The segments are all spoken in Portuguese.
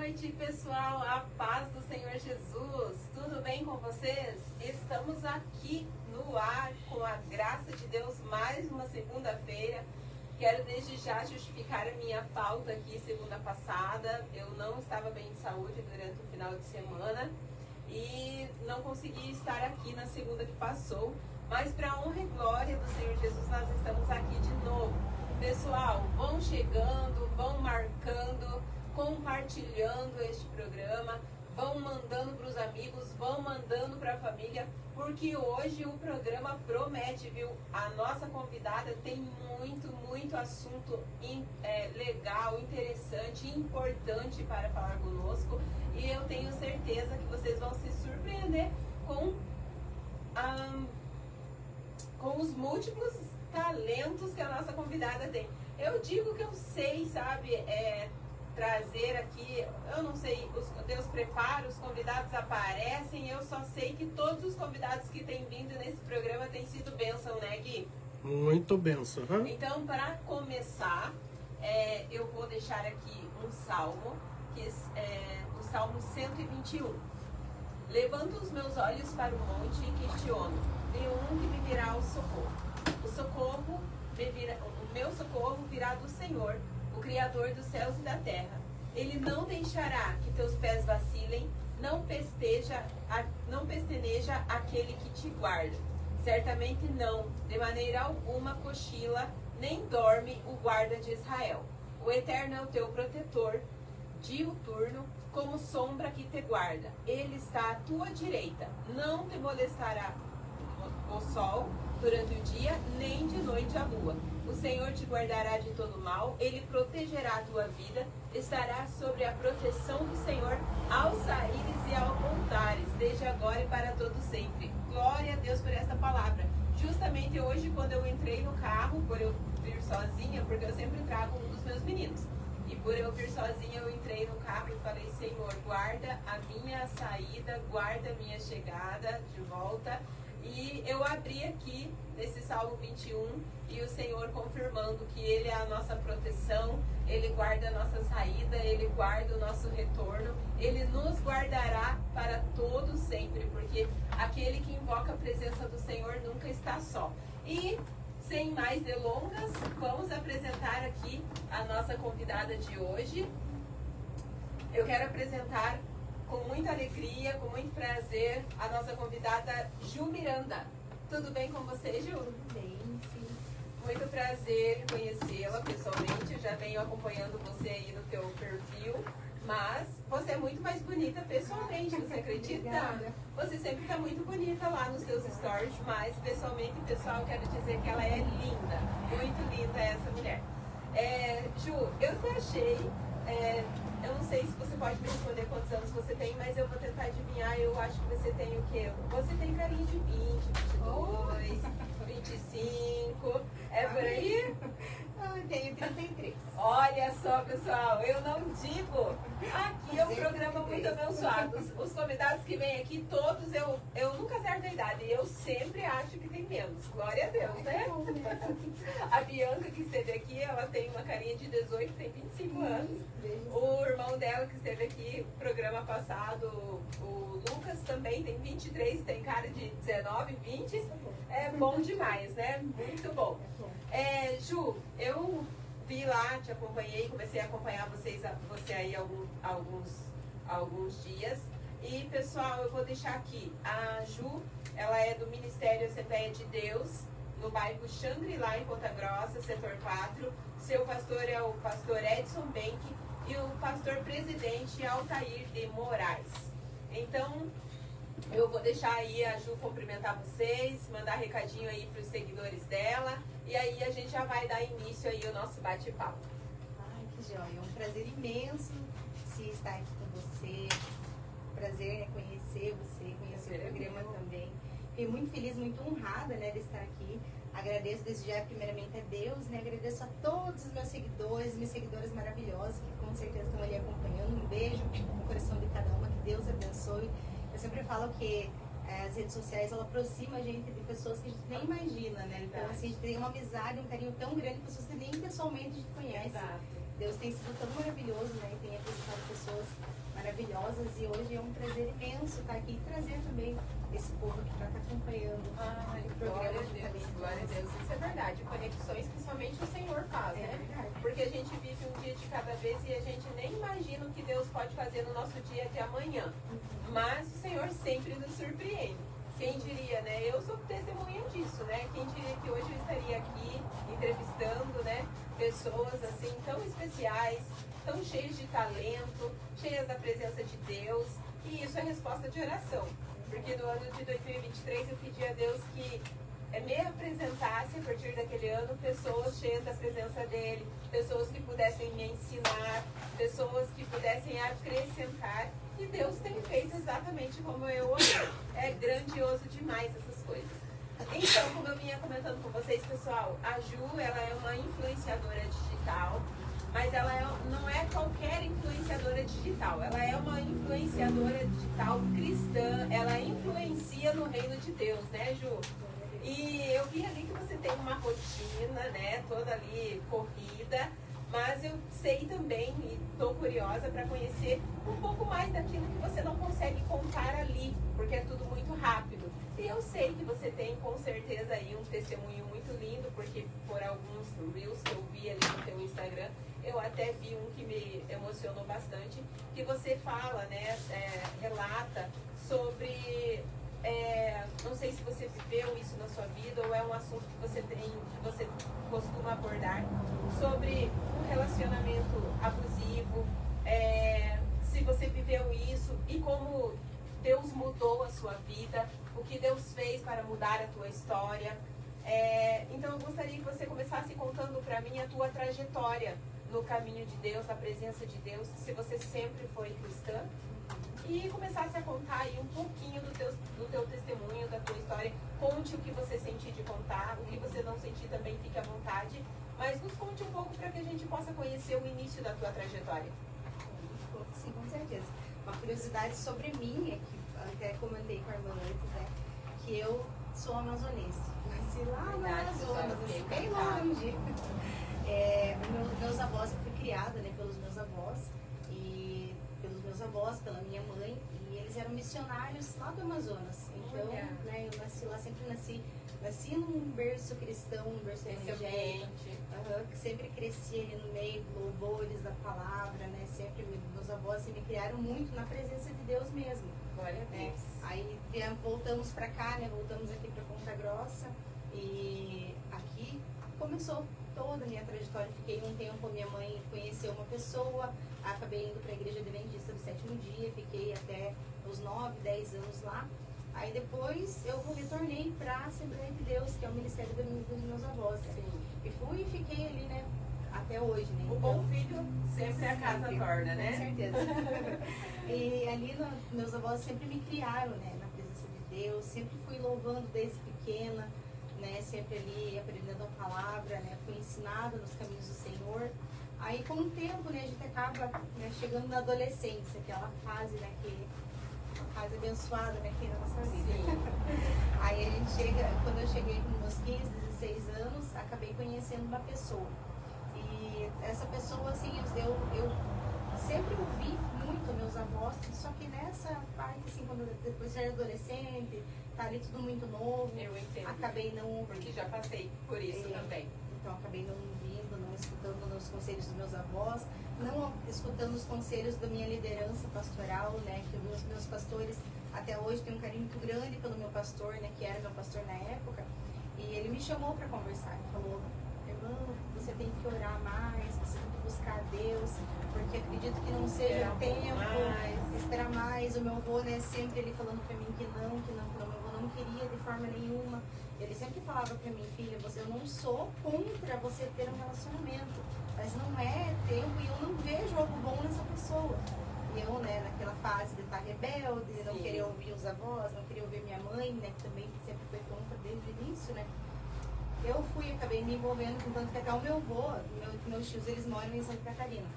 noite, pessoal, a paz do Senhor Jesus, tudo bem com vocês? Estamos aqui no ar, com a graça de Deus, mais uma segunda-feira. Quero desde já justificar a minha falta aqui segunda passada. Eu não estava bem de saúde durante o final de semana e não consegui estar aqui na segunda que passou, mas para a honra e glória do Senhor Jesus, nós estamos aqui de novo. Pessoal, vão chegando, vão marcando, compartilhando este programa, vão mandando para os amigos, vão mandando para a família, porque hoje o programa promete, viu? A nossa convidada tem muito assunto legal, interessante, importante para falar conosco, e eu tenho certeza que vocês vão se surpreender com os múltiplos talentos que a nossa convidada tem. Eu digo que eu sei, sabe, trazer aqui, eu não sei, Deus prepara, os convidados aparecem, eu só sei que todos os convidados que têm vindo nesse programa têm sido bênção, né, Gui? Muito bênção. Então, para começar, eu vou deixar aqui um salmo, que é o Salmo 121. Levanto os meus olhos para o monte e questiono, de onde me virá o socorro? O meu socorro virá do Senhor, o Criador dos céus e da terra. Ele não deixará que teus pés vacilem, não pesteneja aquele que te guarda. Certamente não, de maneira alguma cochila, nem dorme o guarda de Israel. O Eterno é o teu protetor, diuturno, como sombra que te guarda. Ele está à tua direita, não te molestará o sol durante o dia, nem de noite a lua. O Senhor te guardará de todo mal, Ele protegerá a tua vida, estará sobre a proteção do Senhor ao saíres e ao voltares, desde agora e para todo sempre. Glória a Deus por esta palavra. Justamente hoje, quando eu entrei no carro, por eu vir sozinha, porque eu sempre trago um dos meus meninos, e por eu vir sozinha, eu entrei no carro e falei, Senhor, guarda a minha saída, guarda a minha chegada de volta. E eu abri aqui nesse Salmo 21 e o Senhor confirmando que Ele é a nossa proteção, Ele guarda a nossa saída, Ele guarda o nosso retorno, Ele nos guardará para todo sempre, porque aquele que invoca a presença do Senhor nunca está só. E sem mais delongas, vamos apresentar aqui a nossa convidada de hoje. Eu quero apresentar com muita alegria, com muito prazer, a nossa convidada Ju Miranda. Tudo bem com você, Ju? Tudo bem, sim. Muito prazer em conhecê-la pessoalmente. Eu já venho acompanhando você aí no teu perfil, mas você é muito mais bonita pessoalmente, você acredita? Obrigada. Você sempre está muito bonita lá nos seus stories, mas pessoalmente, pessoal, quero dizer que ela é linda, muito linda essa mulher. Ju, eu te achei... eu não sei se você pode me responder quantos anos você tem, mas eu vou tentar adivinhar. Eu acho que você tem o quê? Você tem carinha de 20, 22, 25. É por aí? Eu tenho 33. Olha só, pessoal, eu não digo. Aqui é um programa muito abençoado. Os convidados que vêm aqui, todos, eu nunca acerto a idade. Eu sempre acho que tem menos. Glória a Deus, né? A Bianca, que esteve aqui, ela tem uma carinha de 18, tem 25 anos. O irmão dela, que esteve aqui no programa passado, o Lucas, também tem 23, tem cara de 19, 20. É bom demais, né? Muito bom. Ju, eu vi lá, te acompanhei, comecei a acompanhar você aí alguns dias. E, pessoal, eu vou deixar aqui. A Ju, ela é do Ministério Assembleia de Deus, no bairro Xangri-Lá, em Ponta Grossa, setor 4. Seu pastor é o pastor Edson Benck e o pastor presidente Altair de Moraes. Então, eu vou deixar aí a Ju cumprimentar vocês, mandar recadinho aí para os seguidores dela, e aí a gente já vai dar início aí ao nosso bate-papo. Ai, que joia. É um prazer imenso se estar aqui com você. Prazer, né, conhecer você, conhecer o programa também. Fiquei muito feliz, muito honrada, né, de estar aqui. Agradeço desde já primeiramente a Deus, né? Agradeço a todos os meus seguidores, minhas seguidoras maravilhosas que com certeza estão ali acompanhando. Um beijo no coração de cada uma, que Deus abençoe. Eu sempre falo que as redes sociais, ela aproxima a gente de pessoas que a gente nem imagina, né? Então, assim, a gente tem uma amizade, um carinho tão grande, pessoas que nem pessoalmente a gente conhece. Exato. Deus tem sido tão maravilhoso, né? E tem apresentado pessoas maravilhosas. E hoje é um prazer imenso estar aqui e trazer também esse povo que está acompanhando Ai, o glória programa. a Deus, glória a Deus. Isso é verdade. Conexões que somente o Senhor faz, É né? verdade. Porque a gente vive um dia de cada vez e a gente nem imagina o que Deus pode fazer no nosso dia de amanhã. Mas o Senhor sempre nos surpreende. Quem diria, né? Eu sou testemunha disso, né? Quem diria que hoje eu estaria aqui entrevistando, né? Pessoas assim tão especiais, tão cheias de talento, cheias da presença de Deus. E isso é resposta de oração. Porque no ano de 2023 eu pedi a Deus que me apresentasse a partir daquele ano pessoas cheias da presença dele, pessoas que pudessem me ensinar, pessoas que pudessem acrescentar. E Deus tem feito exatamente como eu olhei. É grandioso demais essas coisas. Então, como eu vinha comentando com vocês, pessoal, a Ju, ela é uma influenciadora digital, mas ela não é qualquer influenciadora digital. Ela é uma influenciadora digital cristã. Ela influencia no reino de Deus, né, Ju? E eu vi ali que você tem uma rotina, né, toda ali corrida. Mas eu sei também e estou curiosa para conhecer um pouco mais daquilo que você não consegue contar ali, porque é tudo muito rápido. E eu sei que você tem com certeza aí um testemunho muito lindo, porque por alguns reels que eu vi ali no teu Instagram, eu até vi um que me emocionou bastante, que você fala, né, relata sobre... não sei se você viveu isso na sua vida ou é um assunto que você costuma abordar sobre um relacionamento abusivo, se você viveu isso e como Deus mudou a sua vida, o que Deus fez para mudar a tua história. Então eu gostaria que você começasse contando para mim a tua trajetória no caminho de Deus, na presença de Deus, se você sempre foi cristã. E começasse a contar aí um pouquinho do teu testemunho, da tua história. Conte o que você sentir de contar, o que você não sentir também fique à vontade. Mas nos conte um pouco para que a gente possa conhecer o início da tua trajetória. Sim, com certeza. Uma curiosidade sobre mim, é que até comentei com a irmã antes, né? Que eu sou amazonense. Nasci lá no Amazonas, assim, bem longe. Meus avós, eu fui criada, né, pelos meus avós. Pela minha mãe, e eles eram missionários lá do Amazonas. Então, né, eu nasci lá, sempre nasci num berço cristão, num berço evangélico, que sempre cresci ali no meio, louvores da palavra, né, sempre meus avós assim, me criaram muito na presença de Deus mesmo. Glória a Deus. Aí voltamos pra cá, né, voltamos aqui pra Ponta Grossa, e aqui começou toda a minha trajetória. Fiquei um tempo, minha mãe conheceu uma pessoa, acabei indo para a Igreja Adventista do Sétimo Dia, fiquei até os 9, 10 anos lá. Aí depois eu retornei para a Assembleia de Deus, que é o ministério dos meus avós. Né? E fui e fiquei ali, né, até hoje. Né? O bom filho sempre a casa torna, né? Com certeza. E ali meus avós sempre me criaram, né, na presença de Deus, sempre fui louvando desde pequena. Né, sempre ali aprendendo a palavra, né, fui ensinada nos caminhos do Senhor. Aí com o tempo, né, a gente acaba, né, chegando na adolescência, aquela fase, né, uma fase abençoada, né, que é na nossa vida. Aí a gente chega, quando eu cheguei com meus 15, 16 anos, acabei conhecendo uma pessoa. E essa pessoa, assim, eu sempre ouvi muito meus avós, só que nessa parte, assim, quando depois eu era adolescente, tá ali tudo muito novo. Eu entendo. Acabei não... Porque já passei por isso também. Então acabei não ouvindo, não escutando os conselhos dos meus avós, não escutando os conselhos da minha liderança pastoral, né? Que meus pastores, até hoje, têm um carinho muito grande pelo meu pastor, né? Que era meu pastor na época. E ele me chamou para conversar. Ele falou, irmã, você tem que orar mais, você tem que buscar a Deus, porque acredito que não seja tempo, esperar mais. O meu avô, né, sempre ele falando para mim que não, meu avô não queria de forma nenhuma. Ele sempre falava para mim, filha, eu não sou contra você ter um relacionamento, mas não é tempo e eu não vejo algo bom nessa pessoa. E eu, né, naquela fase de estar rebelde, de não querer ouvir os avós, não querer ouvir minha mãe, né, que também sempre foi contra desde o início, né. Eu acabei me envolvendo com tanto que até o meu avô, meus tios, eles moram em Santa Catarina.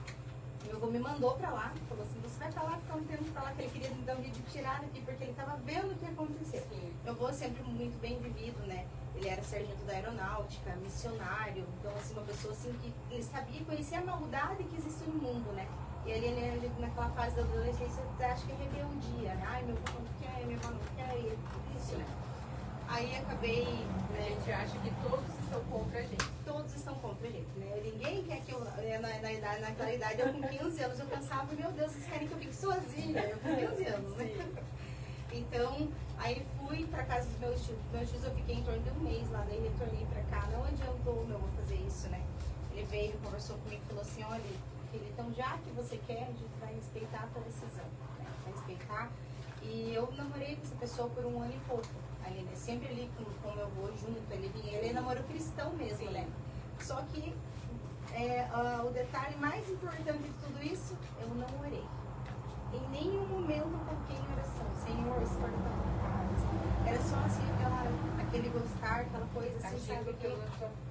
Meu avô me mandou pra lá, falou assim, você vai pra lá, ficar um tempo pra lá, que ele queria me dar um vídeo tirado aqui, porque ele tava vendo o que ia acontecer. Meu avô sempre muito bem vivido, né? ele era sargento da aeronáutica, missionário, então assim, uma pessoa assim que ele sabia, conhecia a maldade que existe no mundo, né? E ele naquela fase da adolescência, acho que é rebeldia, né? Ai, meu avô não quer, minha avó não quer, e tudo isso, né? Aí acabei, A gente acha que todos estão contra a gente. todos estão contra a gente, né? Ninguém quer que eu, naquela idade, eu com 15 anos, eu pensava, meu Deus, vocês querem que eu fique sozinha, eu com 15 anos, né? Então, aí fui pra casa dos meus tios, eu fiquei em torno de um mês lá, daí retornei pra cá, não adiantou meu avô fazer isso, né? Ele veio, conversou comigo e falou assim, olha, filho, então já que você quer, a gente vai respeitar a tua decisão, né? Vai respeitar. E eu namorei com essa pessoa por 1 ano e pouco, ali, né? Sempre ali com meu avô junto, ele namorou cristão mesmo, Sim. né? Só que o detalhe mais importante de tudo isso, eu não orei. Em nenhum momento eu coloquei em oração, Senhor, se for da tua vontade. Era só assim, aquele gostar, aquela coisa assim, sabe? Agindo pelo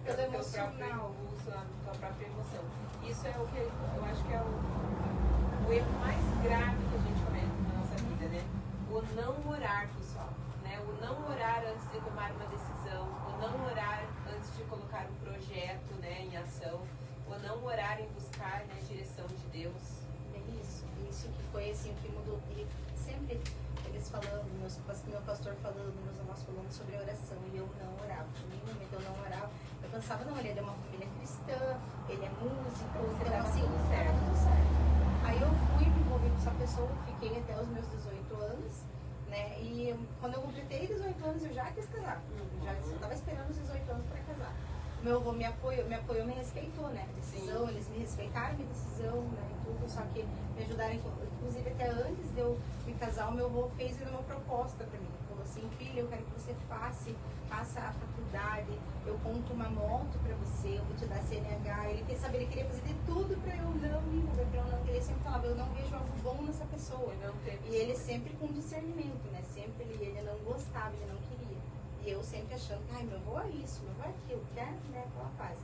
teu emocional. próprio impulso, a tua própria emoção. Isso é o que eu acho que é o erro mais grave que a gente comete na nossa vida, né? O não orar, pessoal, né? O não orar antes de tomar uma decisão, o não orar antes de colocar um projeto, né, em ação, o não orar em buscar, né, a direção de Deus. Isso que foi assim que mudou. E sempre eles falando, meu pastor falando, meus avós falando sobre a oração, e eu não orava. Em nenhum momento eu não orava. Eu pensava, não, ele é de uma família cristã, ele é músico, então assim, tudo estava tudo certo. Aí eu fui me envolver com essa pessoa, fiquei até os meus 18 anos, né? E quando eu completei 18 anos, eu já quis casar. Eu estava esperando os 18 anos para casar. Meu avô me apoiou, me respeitou, né? A decisão, Sim. eles me respeitaram a minha decisão, né? E tudo, só que me ajudaram, inclusive até antes de eu me casar, o meu avô fez uma proposta para mim. Ele falou assim, filha, eu quero que você faça a faculdade, eu conto uma moto para você, eu vou te dar CNH. Ele queria fazer de tudo para eu não me envolver, para eu não. Ele sempre falava, eu não vejo algo bom nessa pessoa. E ele sempre com discernimento, né? Sempre ele não gostava, ele não queria. E eu sempre achando, ai, meu avô é isso, meu avô é aquilo, quer, né, aquela fase.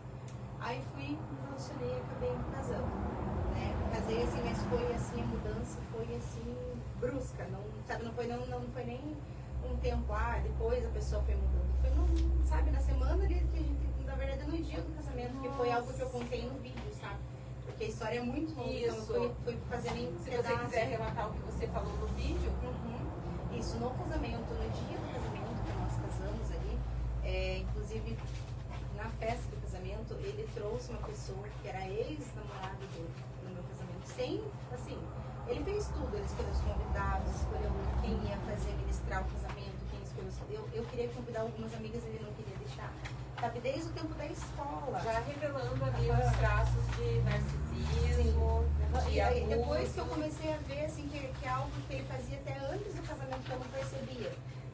Aí fui, me relacionei e acabei me casando, né? Casei assim, mas foi assim, a mudança foi assim, brusca, não, sabe, não foi nem um tempo, depois a pessoa foi mudando. Foi, sabe, na semana ali, que a gente, na verdade, no dia do casamento, que foi algo que eu contei no vídeo, sabe? Porque a história é muito longa, então eu fui fazendo em Se você quiser relatar o que você falou no vídeo. Isso, no casamento, no dia do casamento, que nós casamos ali, inclusive na festa do casamento, ele trouxe uma pessoa que era ex-namorado dele no meu casamento, sem, assim, ele fez tudo, ele escolheu os convidados, escolheu quem ia ministrar o casamento, quem escolheu. Eu queria convidar algumas amigas, ele não queria deixar, sabe, desde o tempo da escola. Já revelando ali os traços de narcisismo, e aí, depois que eu comecei a ver, assim, que é algo que ele fazia até antes do casamento, que eu não percebia.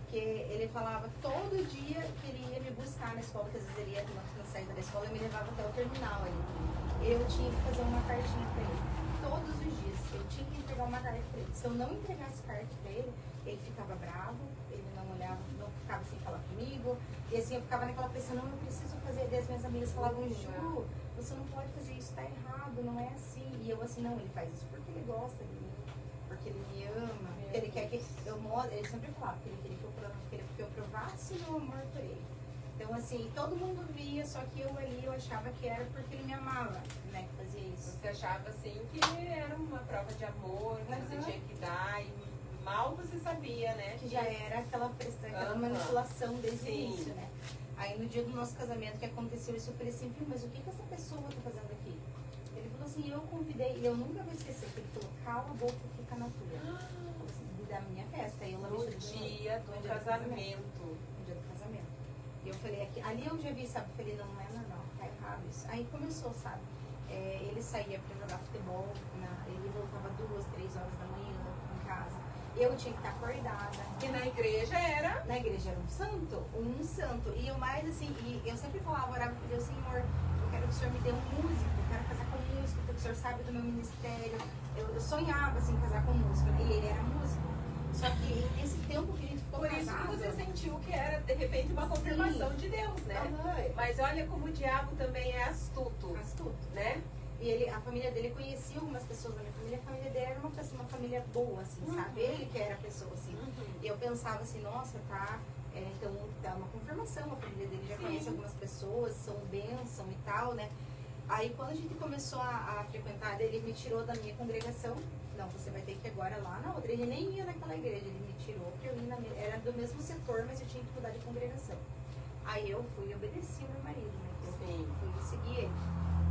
Que ele falava todo dia que ele ia me buscar na escola, que às vezes ele ia na saída da escola e me levava até o terminal ali. Eu tinha que fazer uma cartinha pra ele. Todos os dias eu tinha que entregar uma carta pra ele. Se eu não entregasse carta pra ele, ele ficava bravo, ele não olhava, não ficava sem falar comigo. E assim, eu ficava naquela pressão, não, eu preciso fazer. E as minhas amigas falavam, Ju, você não pode fazer isso, tá errado, não é assim. E eu assim, não, ele faz isso porque ele gosta de mim, porque ele me ama, porque ele quer que eu mostre. Ele sempre falava que ele queria que eu provasse o meu amor por ele. Então assim, todo mundo via, só que eu ali, eu achava que era porque ele me amava, né, que fazia isso. Você achava assim que era uma prova de amor, que você tinha que dar, e mal você sabia, né? Que já era aquela manipulação desde o início, né? Aí no dia do nosso casamento que aconteceu isso, eu falei assim, mas o que essa pessoa tá fazendo aqui? Ele falou assim, eu convidei, e eu nunca vou esquecer, que ele falou, cala a boca e fica na tua. Da minha festa. Aí eu No dia do casamento. No dia do casamento. E eu falei, ali eu já vi, sabe? Eu falei, não é normal, tá errado isso. Aí começou, sabe? Ele saía pra jogar futebol, ele voltava 2, 3 horas da manhã em casa. Eu tinha que estar acordada. E na igreja era? Na igreja era um santo. E eu mais assim, e eu sempre falava, orava por Deus, Senhor, eu quero que o Senhor me dê um músico, eu quero casar com um músico, porque o Senhor sabe do meu ministério. Eu sonhava assim, casar com um músico, e ele era músico. Só que nesse tempo que a gente ficou por isso casado, que você sentiu que era, de repente, uma confirmação de Deus, né? Mas olha como o diabo também é astuto. Né? E a família dele conhecia algumas pessoas da minha família. A família dele era uma família boa, assim, sabe? Ele que era a pessoa, assim. E eu pensava assim, nossa, então tá uma confirmação bênção, a família dele já Sim. conhece algumas pessoas, são bênção e tal, né? Aí quando a gente começou a frequentar, ele me tirou da minha congregação. Não, você vai ter que ir agora lá na outra. Ele nem ia naquela igreja, ele me tirou, porque eu ia era do mesmo setor, mas eu tinha que mudar de congregação. Aí eu fui e obedeci o meu marido, né? Eu fui seguir ele.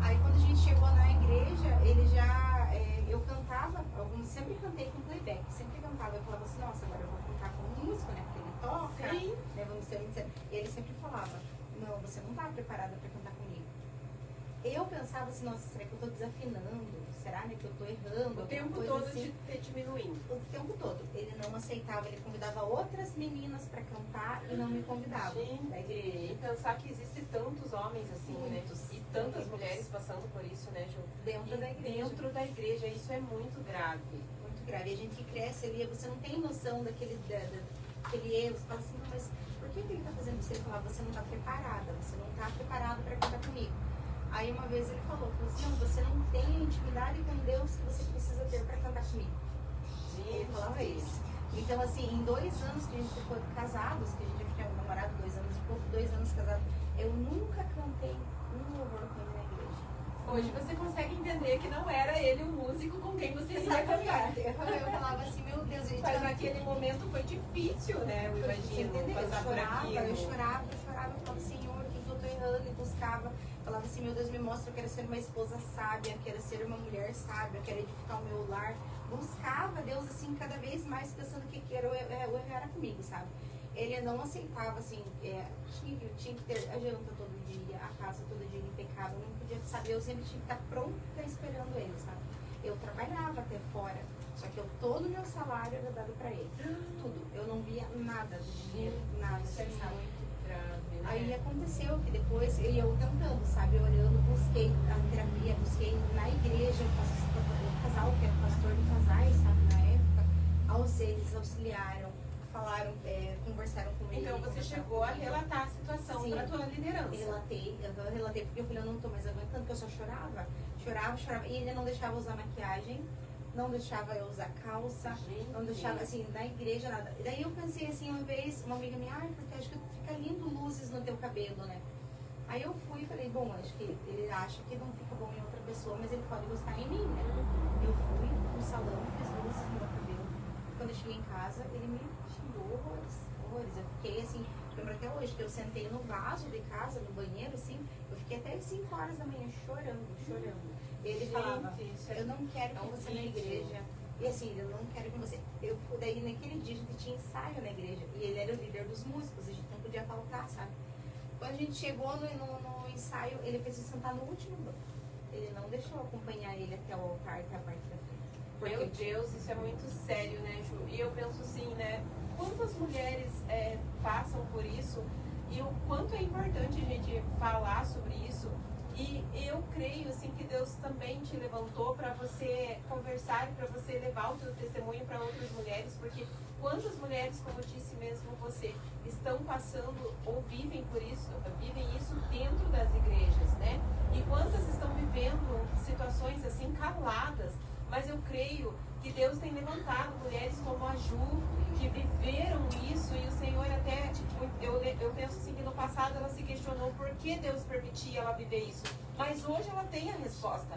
Aí quando a gente chegou na igreja, ele já, eu cantava, sempre cantei com playback, sempre cantava. Eu falava assim, nossa, agora eu vou cantar com um músico, né? Porque ele toca, né? Vamos ser muito sérios. E ele sempre falava, não, você não está preparada para cantar comigo. Eu pensava assim, nossa, será que eu tô desafinando? Será, né, que eu tô errando? O tempo todo assim? Te diminuindo. O tempo todo. Ele não aceitava, ele convidava outras meninas pra cantar e não me convidava. Gente, e pensar que existem tantos homens assim, muitos, né? E tantas mulheres passando por isso, né, Ju? Dentro da igreja. Dentro da igreja, isso é muito grave. Muito grave. E a gente que cresce ali, você não tem noção daquele erro. Você fala assim, não, mas por que ele tá fazendo isso? Ele falava, você não tá preparada, você não tá preparada pra cantar comigo. Aí uma vez ele falou assim, não, você não tem a intimidade com Deus que você precisa ter para cantar comigo. Ele falava isso. Então assim, em 2 anos que a gente ficou casados, que a gente já tinha namorado 2 anos e pouco, 2 anos casados, eu nunca cantei um louvor com ele na igreja. Hoje você consegue entender que não era ele o músico com quem você ia cantar. Eu falava assim, meu Deus, a gente... Mas naquele momento foi difícil, né? Eu imagino, passar por aquilo. Eu chorava, eu falava, Senhor, o que eu tô errando? E buscava. Falava assim, meu Deus, me mostra, eu quero ser uma esposa sábia, eu quero ser uma mulher sábia, eu quero edificar o meu lar. Buscava Deus, assim, cada vez mais pensando que o erro era comigo, sabe? Ele não aceitava, assim, eu tinha que ter a janta todo dia, a casa todo dia impecável, eu não podia saber, eu sempre tinha que estar pronta esperando ele, sabe? Eu trabalhava até fora, só que todo o meu salário era dado pra ele, tudo. Eu não via nada do dinheiro, nada, assim, sabe? Grave, né? Aí aconteceu que depois eu tentando, sabe, orando, busquei a terapia, busquei na igreja o casal que era pastor de casais, sabe, na época, eles auxiliaram, falaram, conversaram comigo. Então você chegou a relatar a situação para a tua liderança. Eu relatei porque eu falei, eu não tô mais aguentando, porque eu só chorava, e ele não deixava usar maquiagem, não deixava eu usar calça, não deixava, assim, na igreja, nada. E daí eu pensei assim, uma vez, uma amiga minha, porque acho que fica lindo luzes no teu cabelo, né? Aí eu fui e falei, bom, acho que ele acha que não fica bom em outra pessoa, mas ele pode gostar em mim, né? Eu fui no salão, fiz luzes no meu cabelo. Quando eu cheguei em casa, ele me xingou horrores. Eu fiquei assim, lembro até hoje que eu sentei no vaso de casa, no banheiro, assim, eu fiquei até 5 horas da manhã chorando. Ele falava, eu não quero com você na igreja. E assim, eu não quero com você. Daí naquele dia a gente tinha ensaio na igreja. E ele era o líder dos músicos, a gente não podia faltar, sabe? Quando a gente chegou no ensaio, ele fez sentar no último banco. Ele não deixou eu acompanhar ele até o altar, até a parte da frente. Meu Deus, isso é muito sério, né, Ju? E eu penso assim, né? Quantas mulheres passam por isso e o quanto é importante a gente falar sobre isso. E eu creio assim que Deus também te levantou para você conversar, para você levar o teu testemunho para outras mulheres, porque quantas mulheres, como disse mesmo você, estão passando ou vivem isso dentro das igrejas, né? E quantas estão vivendo situações assim caladas, mas eu creio que Deus tem levantado mulheres como a Ju, que viveram isso, e o Senhor até, eu penso assim que no passado ela se questionou por que Deus permitia ela viver isso, mas hoje ela tem a resposta.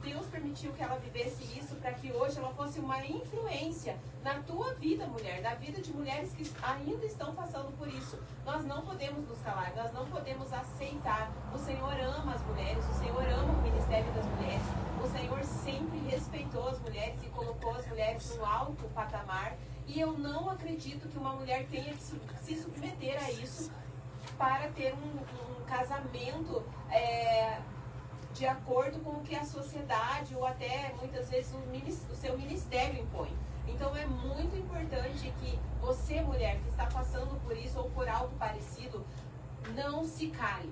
Deus permitiu que ela vivesse isso para que hoje ela fosse uma influência na tua vida, mulher, na vida de mulheres que ainda estão passando por isso. Nós não podemos nos calar, nós não podemos aceitar. O Senhor ama as mulheres, o Senhor ama o ministério das mulheres, o Senhor sempre respeitou as mulheres e colocou as mulheres no alto patamar. E eu não acredito que uma mulher tenha que se submeter a isso para ter um casamento de acordo com o que a sociedade ou até muitas vezes o seu ministério impõe. Então é muito importante que você, mulher, que está passando por isso ou por algo parecido, não se cale.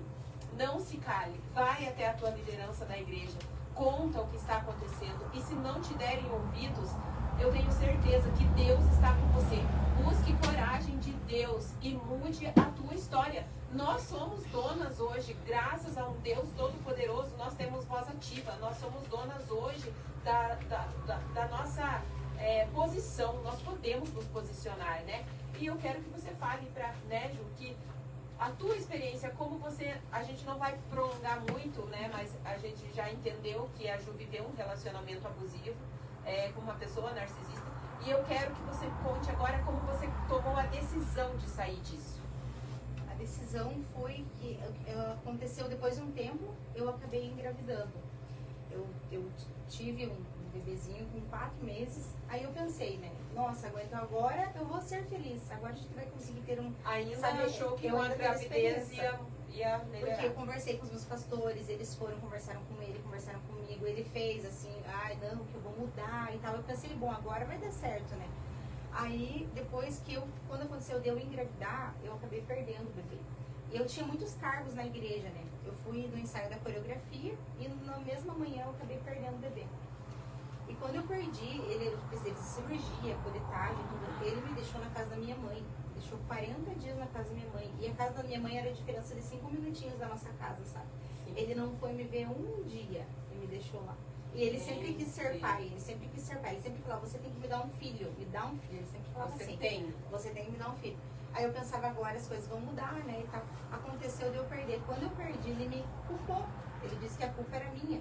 Não se cale. Vai até a tua liderança da igreja. Conta o que está acontecendo. E se não te derem ouvidos, eu tenho certeza que Deus está com você. Busque coragem de Deus e mude a tua história. Nós somos donas hoje, graças a um Deus Todo-Poderoso, nós temos voz ativa. Nós somos donas hoje da nossa posição. Nós podemos nos posicionar, né? E eu quero que você fale para, né, Ju, que A tua experiência, como você... A gente não vai prolongar muito, né? Mas a gente já entendeu que a Ju viveu um relacionamento abusivo com uma pessoa narcisista. E eu quero que você conte agora como você tomou a decisão de sair disso. A decisão foi que aconteceu depois de um tempo, eu acabei engravidando. Eu tive um bebezinho com 4 meses, aí eu pensei, né? Nossa, então agora eu vou ser feliz, agora a gente vai conseguir ter um... Ainda sabe, achou que eu uma ainda tenho gravidez esperança. ia melhorar. Porque eu conversei com os meus pastores, eles conversaram com ele, conversaram comigo, ele fez assim, ai não, que eu vou mudar e tal. Eu pensei, bom, agora vai dar certo, né? Aí, depois quando aconteceu de eu engravidar, eu acabei perdendo o bebê. E eu tinha muitos cargos na igreja, né? Eu fui no ensaio da coreografia e na mesma manhã eu acabei perdendo o bebê. E quando eu perdi, ele precisei de cirurgia, coletagem, tudo. Ele me deixou na casa da minha mãe. Deixou 40 dias na casa da minha mãe. E a casa da minha mãe era a diferença de 5 minutinhos da nossa casa, sabe? Sim. Ele não foi me ver um dia e me deixou lá. E ele sempre quis ser pai, ele sempre quis ser pai. Ele sempre falava, você tem que me dar um filho, me dá um filho. Ele sempre falava Você assim, tem. você tem que me dar um filho. Aí eu pensava, agora as coisas vão mudar, né? E tal. Aconteceu de eu perder. Quando eu perdi, ele me culpou. Ele disse que a culpa era minha.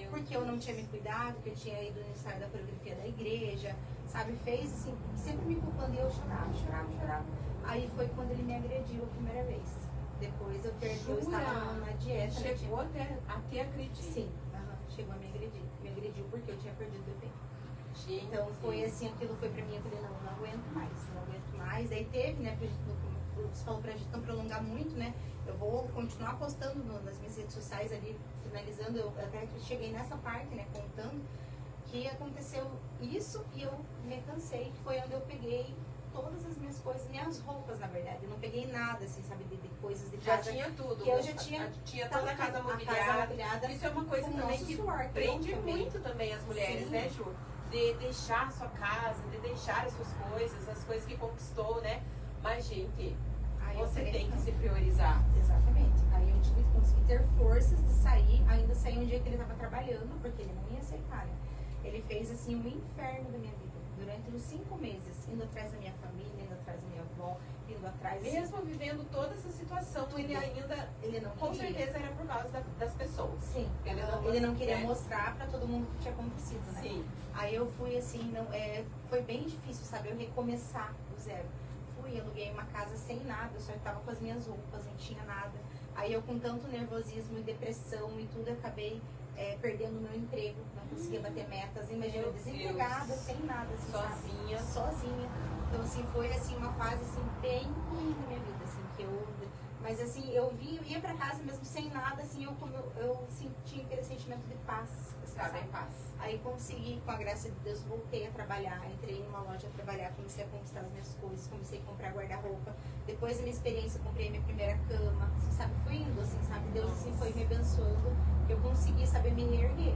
Porque eu não tinha me cuidado, que eu tinha ido no ensaio da coreografia da igreja, sabe? Fez assim, sempre me culpando e eu chorava. Aí foi quando ele me agrediu a primeira vez. Depois eu estava na dieta. Chegou até acreditar. Sim, chegou a me agredir. Me agrediu porque eu tinha perdido o bebê. Gente, então foi assim, aquilo foi pra mim, eu falei, não aguento mais. Aí teve, né, você falou pra gente não prolongar muito, né? Eu vou continuar postando nas minhas redes sociais ali, finalizando, eu até cheguei nessa parte, né, contando que aconteceu isso e eu me cansei, que foi onde eu peguei todas as minhas coisas, minhas roupas, na verdade. Eu não peguei nada, assim, sabe, de coisas de casa. Já tinha tudo. Que eu já tinha toda a casa mobiliada. Isso é uma coisa também que prende muito também as mulheres, sim, né, Ju? De deixar a sua casa, de deixar as suas coisas, as coisas que conquistou, né? Mas, gente, você tem que se priorizar. Exatamente. Aí eu tive que conseguir ter forças de sair, ainda sair um dia que ele estava trabalhando, porque ele não ia aceitar, né? Ele fez, assim, um inferno da minha vida. Durante os 5 meses, indo atrás da minha família, indo atrás da minha avó, indo atrás... Mesmo vivendo toda essa situação, ele não com queria. Certeza era por causa das pessoas. Sim, ele não queria mostrar pra todo mundo o que tinha acontecido, né? Sim. Aí eu fui assim, foi bem difícil, sabe? Eu recomeçar do zero. Fui, aluguei uma casa sem nada, eu só estava com as minhas roupas, não tinha nada. Aí eu com tanto nervosismo e depressão e tudo, acabei perdendo o meu emprego, não conseguia bater metas. Imagina, eu desempregada, sem nada, assim, sozinha. Sabe? Sozinha. Então, assim, foi assim, uma fase assim, bem ruim da minha vida, assim, que eu... Mas assim, eu ia pra casa mesmo sem nada, assim, eu sentia aquele sentimento de paz. Estava em paz. Aí consegui, com a graça de Deus, voltei a trabalhar, entrei numa loja a trabalhar, comecei a conquistar as minhas coisas, comecei a comprar guarda-roupa. Depois da minha experiência, comprei minha primeira cama, assim, sabe? Fui indo, assim, sabe? Deus, assim, foi me abençoando, eu consegui, saber me reerguer.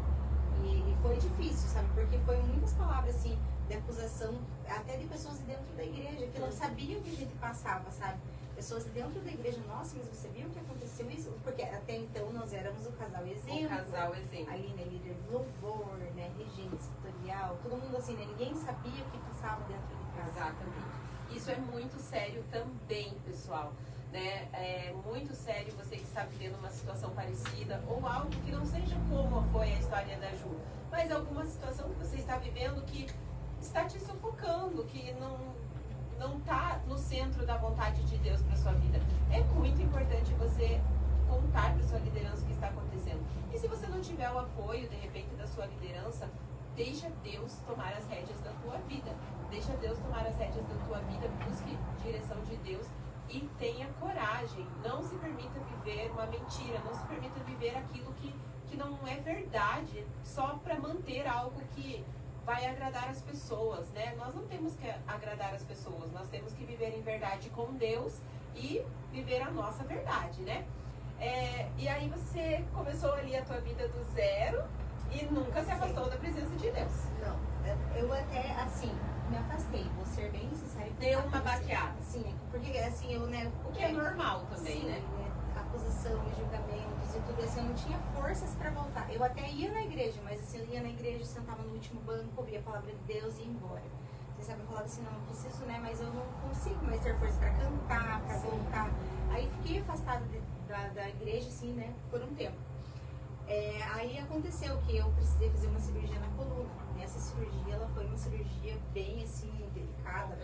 E foi difícil, sabe? Porque foi muitas palavras, assim, de acusação, até de pessoas de dentro da igreja, que não sabiam o que a gente passava, sabe? Pessoas de dentro da igreja, nossa, mas você viu o que aconteceu isso? Porque até então nós éramos o casal exemplo. O casal exemplo. Ali, né, líder de louvor, né, regente setorial, todo mundo assim, né, ninguém sabia o que passava dentro de casa. Exatamente. Isso é muito sério também, pessoal. Né? É muito sério você que está vivendo uma situação parecida ou algo que não seja como foi a história da Ju, mas alguma situação que você está vivendo que está te sufocando, que não está no centro da vontade de Deus para sua vida. É muito importante você contar para sua liderança o que está acontecendo. E se você não tiver o apoio, de repente, da sua liderança, deixa Deus tomar as rédeas da tua vida. Deixa Deus tomar as rédeas da tua vida, busque direção de Deus e tenha coragem. Não se permita viver uma mentira, não se permita viver aquilo que não é verdade, só para manter algo que vai agradar as pessoas, né? Nós não temos que agradar as pessoas, nós temos que viver em verdade com Deus e viver a nossa verdade, né? E aí você começou ali a tua vida do zero e nunca se afastou da presença de Deus. Não, eu até, assim, me afastei, vou ser bem sincera. Deu uma baqueada. Sim, porque assim, eu, né... O que é normal também, sim, né? Acusação e julgamentos e tudo assim, eu não tinha forças pra voltar. Eu até ia na igreja, mas assim, eu ia na igreja, sentava no último banco, ouvia a palavra de Deus e ia embora. Você sabe, eu falava assim, não preciso, né, mas eu não consigo mais ter força pra cantar, pra voltar. Aí fiquei afastada da igreja, assim, né, por um tempo. Aí aconteceu que eu precisei fazer uma cirurgia na coluna. Nessa cirurgia, ela foi uma cirurgia bem, assim, delicada.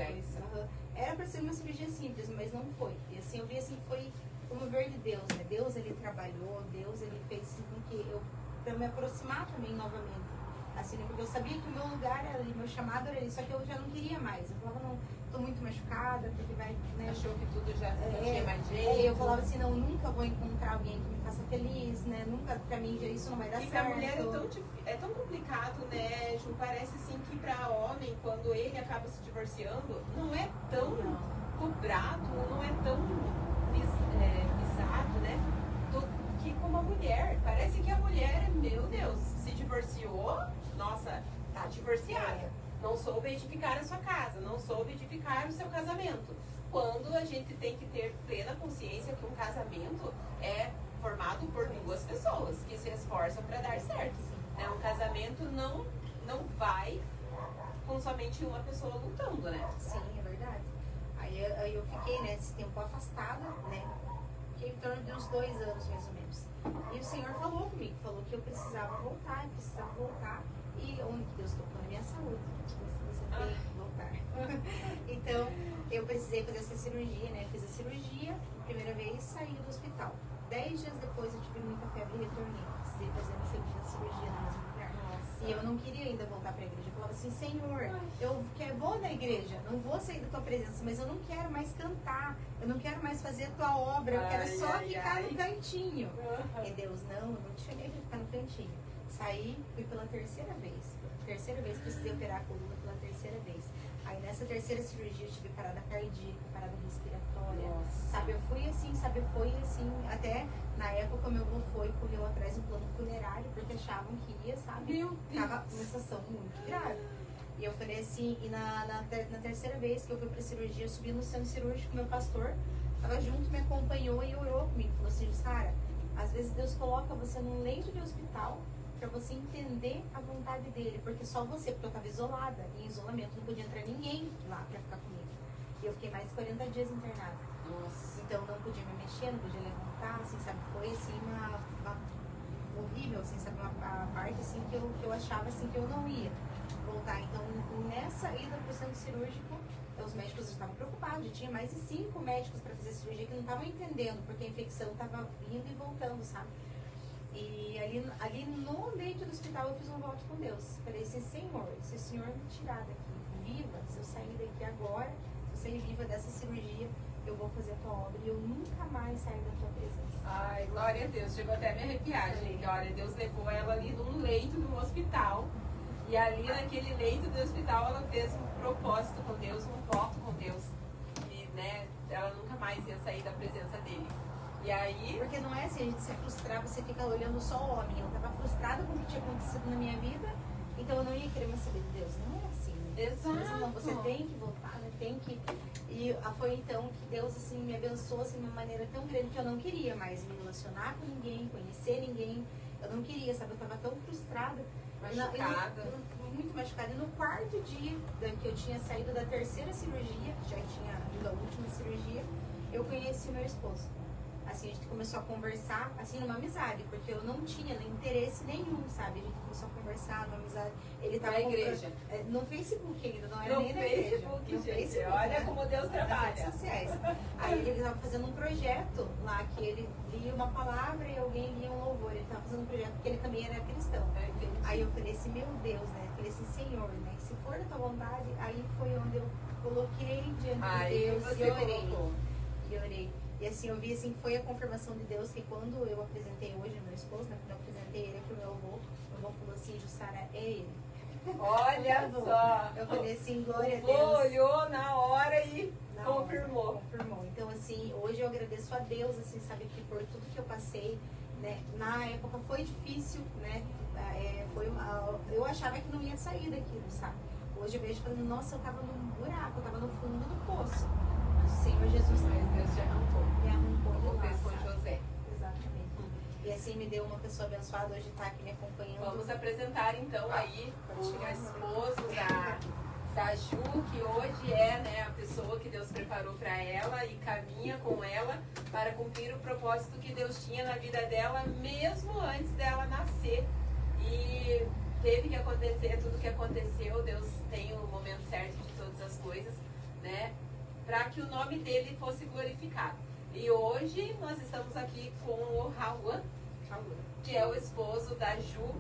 Era para ser uma cirurgia simples, mas não foi. E assim, eu vi assim, foi o mover de Deus, né? Deus, ele trabalhou, Deus, ele fez assim, com que eu, para me aproximar também novamente. Assim, porque eu sabia que o meu lugar era ali, meu chamado era ali, só que eu já não queria mais. Eu falava, não, tô muito machucada, porque vai, né? Achou que tudo já não tinha mais jeito. Eu falava assim, não, nunca vou encontrar alguém que me faça feliz, né? Nunca, pra mim, já isso não vai dar certo. E pra mulher é tão complicado, né, Ju? Parece assim que pra homem, quando ele acaba se divorciando, não é tão cobrado, não é tão visado, né? Que como a mulher. Parece que a mulher, meu Deus, se divorciou, nossa, tá divorciada. Não soube edificar a sua casa, não soube edificar o seu casamento. Quando a gente tem que ter plena consciência que um casamento é formado por duas pessoas que se esforçam para dar certo. Né? Um casamento não vai com somente uma pessoa lutando, né? Sim, é verdade. Aí eu fiquei, né, esse tempo afastada, né? Fiquei em torno de uns 2 anos, mais ou menos. E o Senhor falou comigo, falou que eu precisava voltar. E onde que Deus tocou na minha saúde? Você tem que voltar. Então, eu precisei fazer essa cirurgia, né? Fiz a cirurgia, primeira vez, saí do hospital. 10 dias depois eu tive muita febre e retornei. Precisei fazer uma segunda cirurgia no mesmo lugar. E eu não queria ainda voltar para a igreja. Eu falava assim, Senhor, eu vou na igreja, não vou sair da tua presença, mas eu não quero mais cantar, eu não quero mais fazer a tua obra, eu quero só ficar no cantinho. E Deus, não, eu não te chamei para ficar no cantinho. Saí, fui pela terceira vez. Precisei operar a coluna pela terceira vez. Aí nessa terceira cirurgia eu tive parada cardíaca, parada respiratória. Sabe, eu fui assim, foi assim, até na época meu avô correu atrás do plano funerário, porque achavam que ia, sabe? Tava uma situação muito grave. E eu falei assim, e na terceira vez que eu fui pra cirurgia, eu subi no centro cirúrgico, meu pastor tava junto, me acompanhou e orou comigo. Falou assim, Sara, às vezes Deus coloca você num leito de hospital para você entender a vontade dele, porque só você, porque eu estava isolada, em isolamento, não podia entrar ninguém lá para ficar comigo. E eu fiquei mais de 40 dias internada. Nossa. Então não podia me mexer, não podia levantar, assim, sabe? Foi assim uma horrível, assim, sabe? Uma parte assim que eu achava assim que eu não ia voltar. Então nessa ida pro centro cirúrgico, os médicos estavam preocupados, já tinha mais de 5 médicos para fazer cirurgia que não estavam entendendo, porque a infecção estava indo e voltando, sabe? E ali no leito do hospital eu fiz um voto com Deus. Falei assim, Senhor, se o Senhor me tirar daqui viva, se eu sair daqui agora, se eu sair viva dessa cirurgia, eu vou fazer a tua obra e eu nunca mais sair da tua presença. Ai, glória a Deus, chegou até a me arrepiar, gente. Olha, Deus levou ela ali num leito do hospital. E ali naquele leito do hospital ela fez um propósito com Deus, um voto com Deus. E, né, ela nunca mais ia sair da presença dele. E aí... Porque não é assim, a gente se frustrar, você fica olhando só o homem. Eu estava frustrada com o que tinha acontecido na minha vida, então eu não ia querer mais saber de Deus. Não é assim, né? Exato. Não, você tem que voltar, né? Tem que... E foi então que Deus, assim, me abençoou, assim, de uma maneira tão grande que eu não queria mais me relacionar com ninguém, conhecer ninguém. Eu não queria, sabe? Eu estava tão frustrada. Machucada. Muito machucada. E no 4º dia que eu tinha saído da terceira cirurgia, que já tinha ido a última cirurgia, eu conheci meu esposo. Assim, a gente começou a conversar, assim, numa amizade, porque eu não tinha nem interesse nenhum, sabe? A gente começou a conversar numa amizade. Ele tava na igreja. No Facebook ainda, não era nem na igreja. No Facebook, olha como Deus trabalha. Nas redes sociais. Aí ele estava fazendo um projeto lá, que ele lia uma palavra e alguém lia um louvor. Ele estava fazendo um projeto porque ele também era cristão. Aí eu falei assim, meu Deus, né? Eu falei assim, Senhor, né? Se for da tua vontade, aí foi onde eu coloquei diante de Deus e orei. E assim, eu vi assim, que foi a confirmação de Deus que quando eu apresentei hoje meu esposo, né, quando eu apresentei ele pro meu avô falou assim, Jussara, é ele. Olha só! Eu falei assim, glória a Deus. Olhou na hora e confirmou. Confirmou. Então assim, hoje eu agradeço a Deus, assim, sabe, que por tudo que eu passei, né, na época foi difícil, né, eu achava que não ia sair daquilo, sabe. Hoje eu vejo falando, nossa, eu tava num buraco, eu tava no fundo do poço. O Senhor Jesus, mas Deus te arrancou. Me arrancou. Como fez com José. Exatamente. E assim me deu uma pessoa abençoada, hoje está aqui me acompanhando. Vamos apresentar então aí o esposo da Ju, que hoje é, né, a pessoa que Deus preparou para ela e caminha com ela para cumprir o propósito que Deus tinha na vida dela, mesmo antes dela nascer. E teve que acontecer tudo que aconteceu. Deus tem o momento certo de todas as coisas, né? Para que o nome dele fosse glorificado. E hoje nós estamos aqui com o Rauan, que é o esposo da Ju,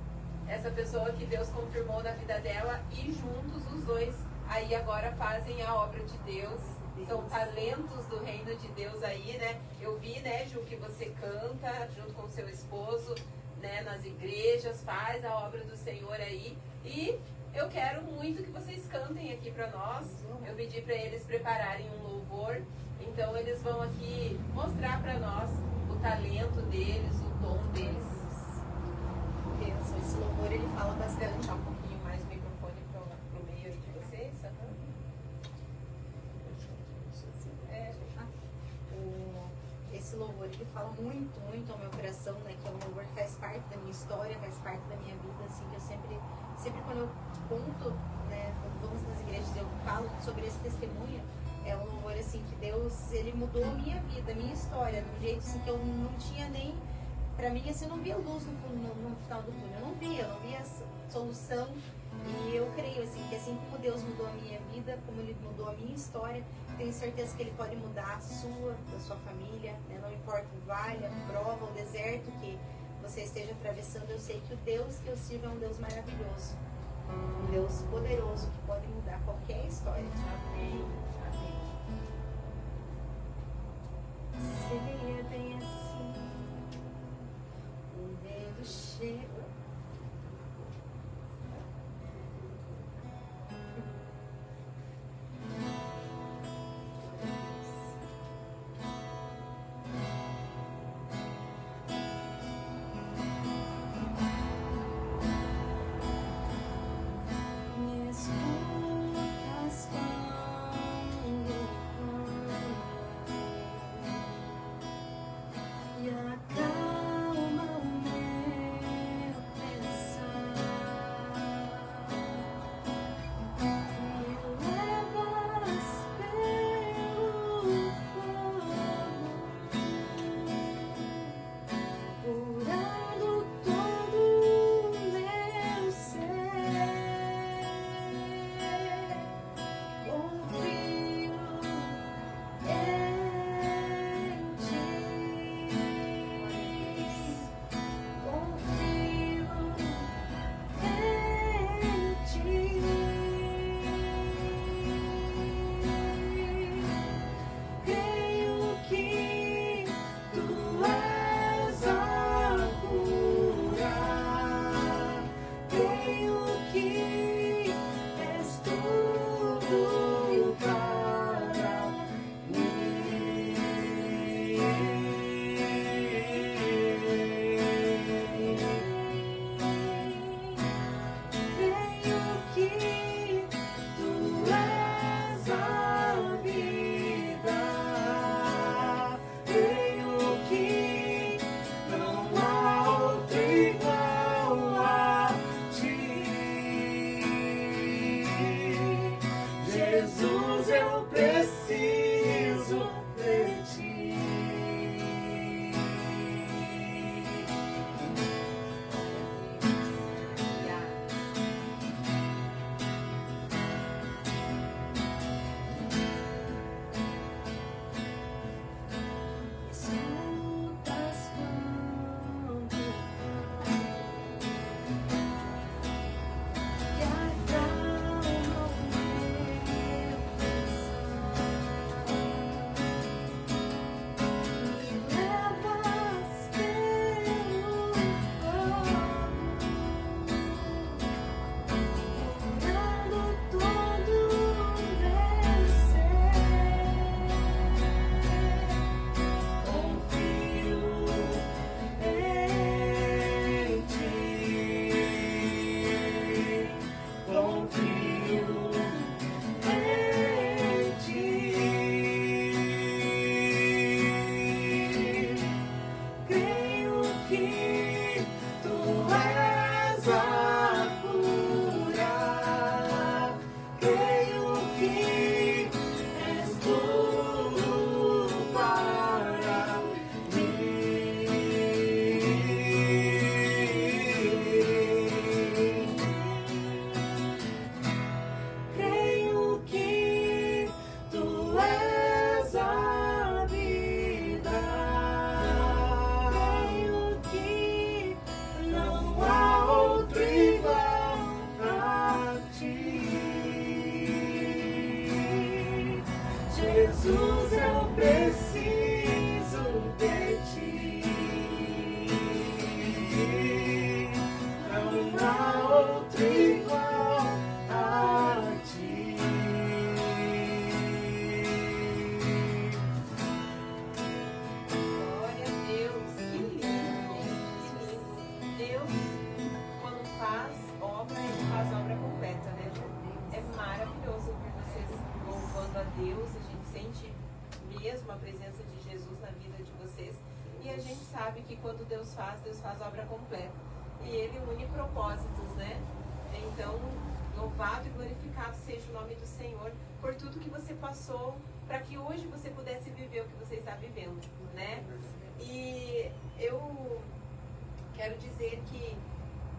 essa pessoa que Deus confirmou na vida dela, e juntos os dois aí agora fazem a obra de Deus. São talentos do reino de Deus aí, né? Eu vi, né, Ju, que você canta junto com o seu esposo, né, nas igrejas, faz a obra do Senhor aí. E eu quero muito que vocês cantem aqui para nós. Eu pedi para eles prepararem um louvor. Então eles vão aqui mostrar para nós o talento deles, o dom deles. Pensa, esse louvor ele fala Quer bastante. puxar um pouquinho mais o microfone pro meio aí de vocês? Esse louvor ele fala muito, muito ao meu coração, né? Que é um louvor que faz parte da minha história, faz parte da minha vida, assim, que eu sempre quando eu conto, né, quando vamos nas igrejas, eu falo sobre esse testemunho, é um louvor assim que Deus, ele mudou a minha vida, a minha história, de um jeito assim que eu não tinha nem, pra mim assim, eu não via luz no final do túnel, eu não via solução. E eu creio assim, que assim como Deus mudou a minha vida, como Ele mudou a minha história, tenho certeza que Ele pode mudar a sua, da sua família, né? Não importa o vale, a prova, o deserto que você esteja atravessando, eu sei que o Deus que eu sirvo é um Deus maravilhoso, um Deus poderoso que pode mudar qualquer história. Amém. Amém. Seria bem assim, um dedo cheio. Minhas curtas sabe que quando Deus faz obra completa. E Ele une propósitos, né? Então, louvado e glorificado seja o nome do Senhor por tudo que você passou, para que hoje você pudesse viver o que você está vivendo, né? E eu quero dizer que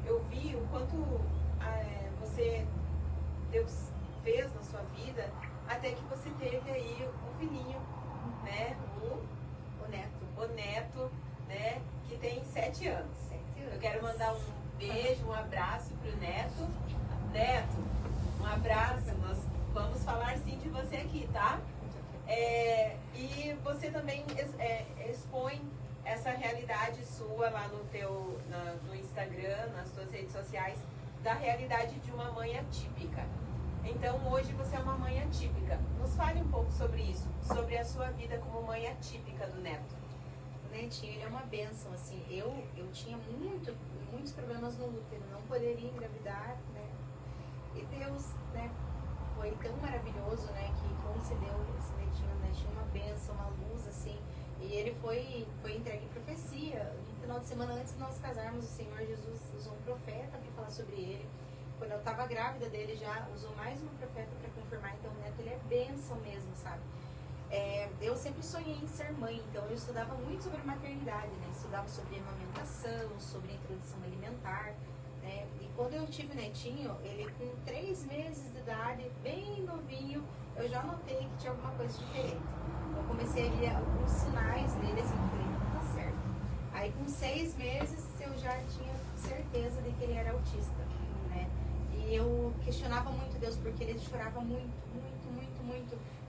eu vi o quanto Deus fez na sua vida, até que você teve aí o filhinho, né? O neto, né? Que tem 7 anos. Eu quero mandar um beijo, um abraço pro Neto. Neto, um abraço. Nós vamos falar sim de você aqui, tá? E você também expõe essa realidade sua lá no Instagram, nas suas redes sociais, da realidade de uma mãe atípica. Então hoje você é uma mãe atípica. Nos fale um pouco sobre isso, sobre a sua vida como mãe atípica do Neto. O Netinho, ele é uma bênção, assim. Eu tinha muitos problemas no útero, não poderia engravidar, né? E Deus, né, foi tão maravilhoso, né, que concedeu esse Netinho, uma bênção, uma luz, assim. E ele foi entregue em profecia. No final de semana antes de nós casarmos, o Senhor Jesus usou um profeta para falar sobre ele. Quando eu estava grávida dele, já usou mais um profeta para confirmar. Então o Neto, ele é bênção mesmo, sabe? Eu sempre sonhei em ser mãe, então eu estudava muito sobre maternidade, né? Estudava sobre amamentação, sobre introdução alimentar, né? E quando eu tive o Netinho, ele com 3 meses de idade, bem novinho, eu já notei que tinha alguma coisa diferente. Eu comecei a ver alguns sinais dele, assim, que falei, não tá certo. Aí com 6 meses eu já tinha certeza de que ele era autista, né? E eu questionava muito Deus, porque ele chorava muito.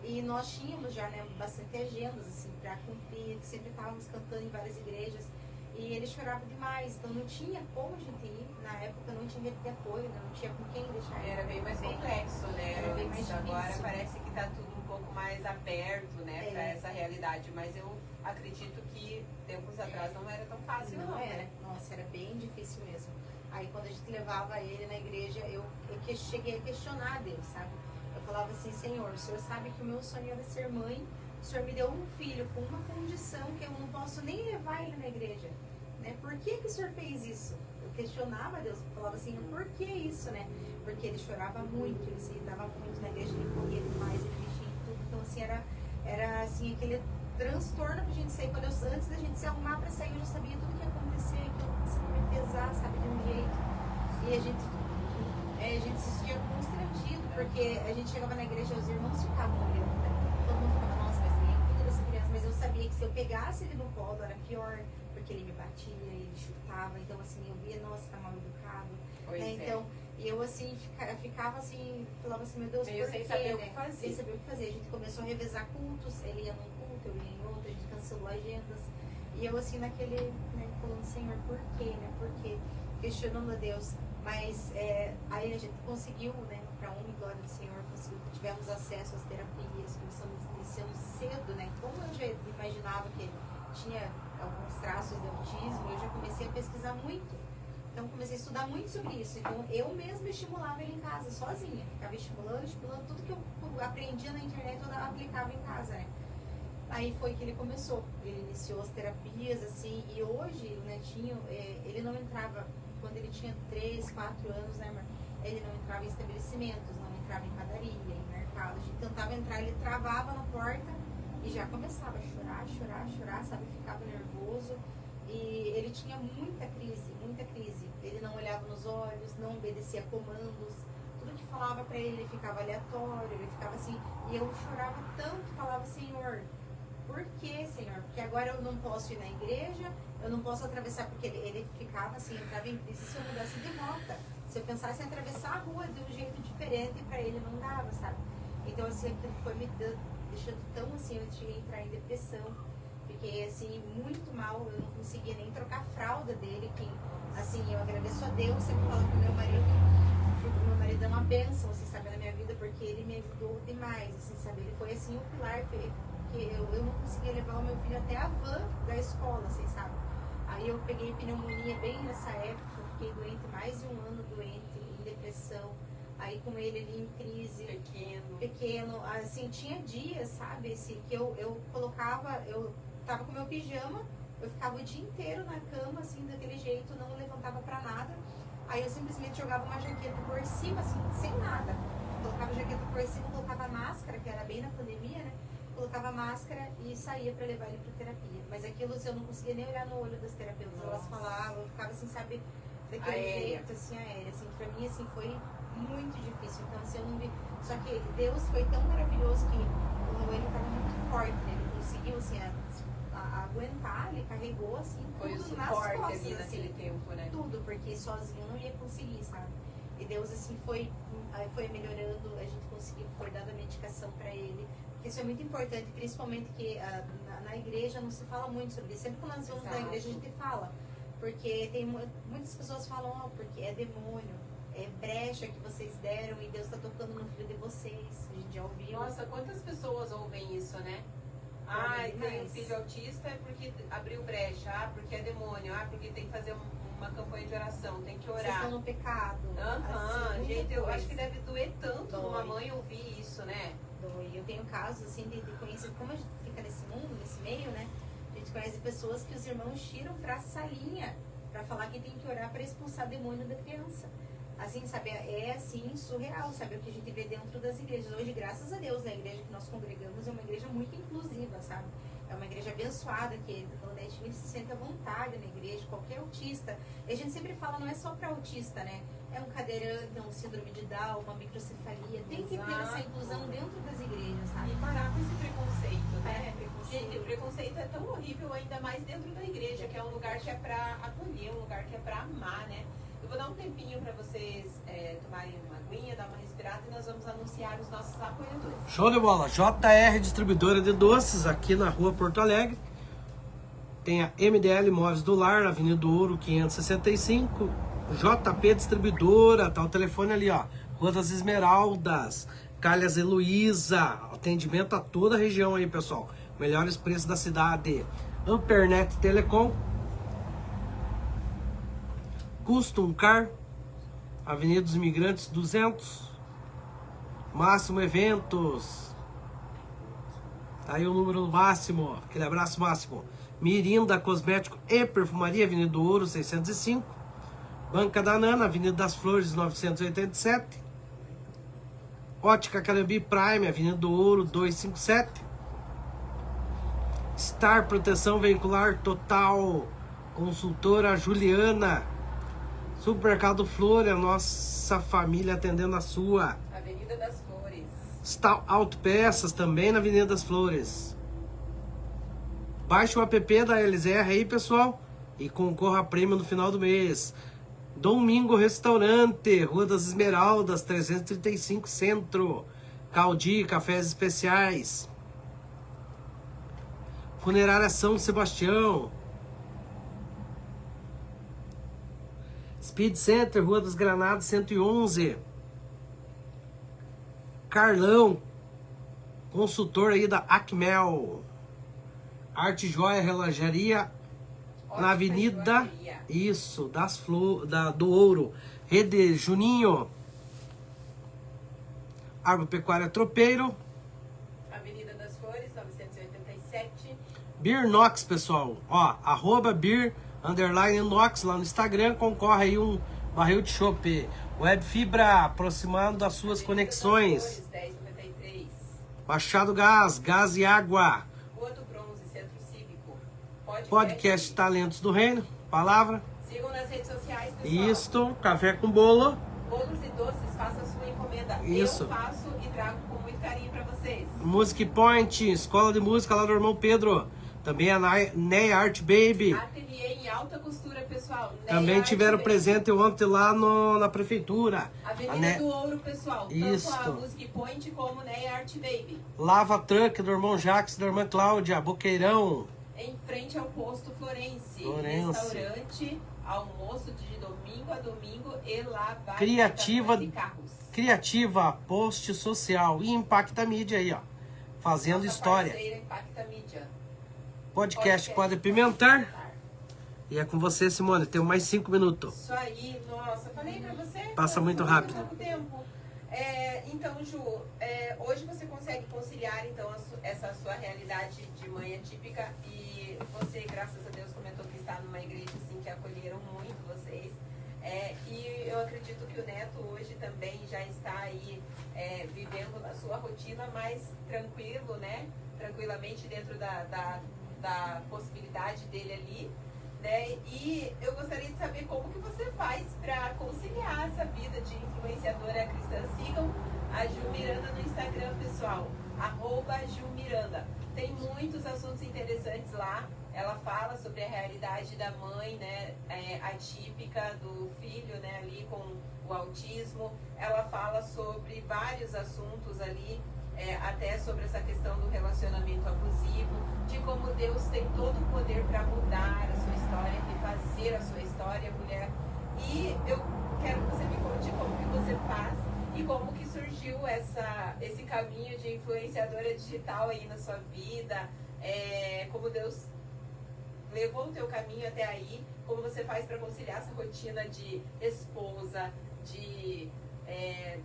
E nós tínhamos já, né, bastante agendas, assim, para cumprir, sempre estávamos cantando em várias igrejas. E ele chorava demais, então não tinha como a gente ir. Na época não tinha rede de apoio, né? Não tinha com quem deixar ele. Era bem mais complexo, né? Era bem mais difícil. Agora parece que está tudo um pouco mais aberto, né, para essa realidade. Mas eu acredito que tempos atrás não era tão fácil, não era. Né? Nossa, era bem difícil mesmo. Aí quando a gente levava ele na igreja, eu cheguei a questionar Deus, sabe? Eu falava assim, Senhor, o Senhor sabe que o meu sonho era ser mãe, o Senhor me deu um filho com uma condição que eu não posso nem levar ele na igreja, né? Por que o Senhor fez isso? Eu questionava Deus, eu falava assim, por que isso, né? Porque ele chorava muito, ele se irritava muito na igreja, ele corria demais, ele mexia em tudo, então assim, era assim, aquele transtorno que a gente saía, antes da gente se arrumar para sair, eu já sabia tudo que ia acontecer, que eu conseguia me pesar, sabe, de um jeito, e a gente se sentia constrangido, porque a gente chegava na igreja, os irmãos ficavam olhando, né? Todo mundo ficava, nossa, mas ninguém cuida dessa criança. Mas eu sabia que se eu pegasse ele no colo era pior, porque ele me batia, ele chutava. Então, assim, eu via, nossa, tá mal educado. Né? Então, e eu, assim, ficava assim, falava assim, meu Deus, por quê? Sem saber o que né? fazer. Sem saber o que fazer. A gente começou a revezar cultos, ele ia num culto, eu ia em outro, a gente cancelou agendas. E eu, assim, naquele, né, falando, Senhor, por quê, né? Por quê? Questionando a Deus. Mas aí a gente conseguiu, né, para honra e glória do Senhor, tivemos acesso às terapias, começamos iniciando cedo, né? Como eu já imaginava que ele tinha alguns traços de autismo, eu já comecei a pesquisar muito. Então comecei a estudar muito sobre isso. Então eu mesma estimulava ele em casa, sozinha. Ficava estimulando tudo que eu aprendia na internet, eu aplicava em casa, né? Aí foi que ele começou. Ele iniciou as terapias, assim, e hoje o Netinho, ele não entrava. Quando ele tinha 3, 4 anos, né, amor? Ele não entrava em estabelecimentos, não entrava em padaria, em mercado. A gente tentava entrar, ele travava na porta e já começava a chorar, sabe? Ficava nervoso. E ele tinha muita crise. Ele não olhava nos olhos, não obedecia comandos. Tudo que falava pra ele ficava aleatório, ele ficava assim. E eu chorava tanto, falava, Senhor, por que, Senhor? Porque agora eu não posso ir na igreja, eu não posso atravessar, porque ele ficava assim, entrava em crise se eu mudasse de rota. Se eu pensasse em atravessar a rua de um jeito diferente, para ele não dava, sabe? Então, assim, aquilo foi me deixando tão assim, eu cheguei a entrar em depressão. Fiquei, assim, muito mal, eu não conseguia nem trocar a fralda dele, que, assim, eu agradeço a Deus, sempre falo que o meu marido é uma bênção, assim, sabe, na minha vida, porque ele me ajudou demais, assim, sabe? Ele foi, assim, o pilar, porque eu não conseguia levar o meu filho até a van da escola, assim, sabe? Aí eu peguei pneumonia bem nessa época, fiquei doente, mais de 1 ano doente, em depressão. Aí com ele ali em crise. Pequeno. Assim, tinha dias, sabe, assim, que eu colocava, eu tava com meu pijama, eu ficava o dia inteiro na cama, assim, daquele jeito, não levantava pra nada. Aí eu simplesmente jogava uma jaqueta por cima, assim, sem nada. Colocava a jaqueta por cima, colocava a máscara, que era bem na pandemia, né? Colocava a máscara e saía pra levar ele pra terapia. Mas aquilo, eu não conseguia nem olhar no olho das terapeutas. Nossa. Elas falavam, eu ficava assim, sabe, daquele jeito, assim, aérea. Assim, pra mim, assim, foi muito difícil. Então, assim, eu não vi... Só que Deus foi tão maravilhoso que ele tava muito forte, né? Ele conseguiu, assim, aguentar, ele carregou, assim, Foi o tudo nas suporte costas, ali assim, naquele tempo, né? tudo, porque sozinho não ia conseguir, sabe? E Deus, assim, foi melhorando, a gente conseguiu acordar da medicação para ele. Porque isso é muito importante, principalmente que na igreja não se fala muito sobre isso. Sempre que nós vamos na igreja a gente fala. Porque tem muitas pessoas falam, porque é demônio, é brecha que vocês deram e Deus está tocando no filho de vocês. A gente já ouviu. Nossa, quantas pessoas ouvem isso, né? Tem um filho autista é porque abriu brecha, porque é demônio, porque tem que fazer uma campanha de oração, tem que orar. Vocês estão no pecado. Assim, gente, eu acho que deve doer tanto numa mãe ouvir isso, né? Dói. Eu tenho casos, assim, de conhecer, como a gente fica nesse mundo, nesse meio, né? A gente conhece pessoas que os irmãos tiram pra salinha, pra falar que tem que orar pra expulsar demônio da criança. Assim, sabe, é assim, surreal, sabe, o que a gente vê dentro das igrejas. Hoje, graças a Deus, a igreja que nós congregamos é uma igreja muito inclusiva, sabe? É uma igreja abençoada, que onde a gente se sente à vontade na igreja, qualquer autista. E a gente sempre fala, não é só para autista, né? É um cadeirante, é um síndrome de Down, uma microcefalia. Tem que ter essa inclusão dentro das igrejas, sabe? E parar com esse preconceito, né? Gente, preconceito é tão horrível, ainda mais dentro da igreja, que é um lugar que é para acolher, um lugar que é para amar, né? Eu vou dar um tempinho para vocês tomarem uma aguinha, dar uma respirada e nós vamos anunciar os nossos apoiadores. Show de bola! JR Distribuidora de Doces, aqui na rua Porto Alegre. Tem a MDL Móveis do Lar, Avenida do Ouro 565. JP Distribuidora, tá o telefone ali, ó. Rua das Esmeraldas, Calhas Heloísa. Atendimento a toda a região aí, pessoal. Melhores preços da cidade. Ampernet Telecom. Custom Car, Avenida dos Imigrantes 200, Máximo Eventos, tá aí o número máximo, aquele abraço máximo. Mirinda Cosmético e Perfumaria, Avenida do Ouro 605, Banca da Nana, Avenida das Flores 987, Ótica Carambi Prime, Avenida do Ouro 257, Star Proteção Veicular Total, Consultora Juliana, Supermercado Flor, a nossa família atendendo a sua. Avenida das Flores. Está Autopeças também na Avenida das Flores. Baixe o app da LZR aí, pessoal, e concorra a prêmio no final do mês. Domingo Restaurante, Rua das Esmeraldas, 335 Centro. Caldi, cafés especiais. Funerária São Sebastião. Speed Center, Rua dos Granados, 111. Carlão, consultor aí da Acmel. Arte Joia Relojaria, na Avenida, isso, do Ouro. Rede Juninho. Agropecuária Tropeiro. Avenida das Flores, 987. Beer Nox, pessoal. Ó, @beer_nox lá no Instagram. Concorre aí um barril de chopp. Web Fibra, aproximando das suas conexões. Das Flores, 1093. Machado Gás, gás e água. Rua do Bronze, Centro Cívico. Podcast Talentos do Reino. Palavra. Sigam nas redes sociais, pessoal. Isto, café com bolo. Bolos e doces, faça a sua encomenda. Isso. Eu faço e trago com muito carinho pra vocês. Music Point, Escola de Música lá do irmão Pedro. Também a Ney Art Baby. Ateliê em alta costura, pessoal. Ney Também Art tiveram Baby. presente ontem lá na prefeitura. Avenida do Ouro, pessoal. Isso. Tanto a Music Point como Ney Art Baby. Lava Truck do irmão Jax e da irmã Cláudia. Boqueirão. Em frente ao posto Florense. Restaurante, almoço de domingo a domingo e lavagem Criativa, de carros. Criativa, Post Social e Impacta Mídia aí, ó. Fazendo Nossa história. parceira Impacta Mídia. Podcast Pode Pimentar. E é com você, Simone. Tem mais 5 minutos. Isso aí, nossa, falei pra você. Passa muito rápido. Pouco tempo. Então, Ju, hoje você consegue conciliar então essa sua realidade de mãe atípica e você, graças a Deus, comentou que está numa igreja assim, que acolheram muito vocês. E eu acredito que o Neto hoje também já está aí vivendo a sua rotina mais tranquilo, né? Tranquilamente dentro da possibilidade dele ali. Né? E eu gostaria de saber como que você faz para conciliar essa vida de influenciadora cristã. Sigam a Ju Miranda no Instagram, pessoal, @JuMiranda. Tem muitos assuntos interessantes lá. Ela fala sobre a realidade da mãe, né, atípica, do filho, né, ali com o autismo. Ela fala sobre vários assuntos ali, até sobre essa questão do relacionamento abusivo, de como Deus tem todo o poder para mudar a sua história, refazer a sua história, mulher. E eu quero que você me conte como que você faz e como que surgiu esse caminho de influenciadora digital aí na sua vida, como Deus levou o teu caminho até aí, como você faz para conciliar essa rotina de esposa, de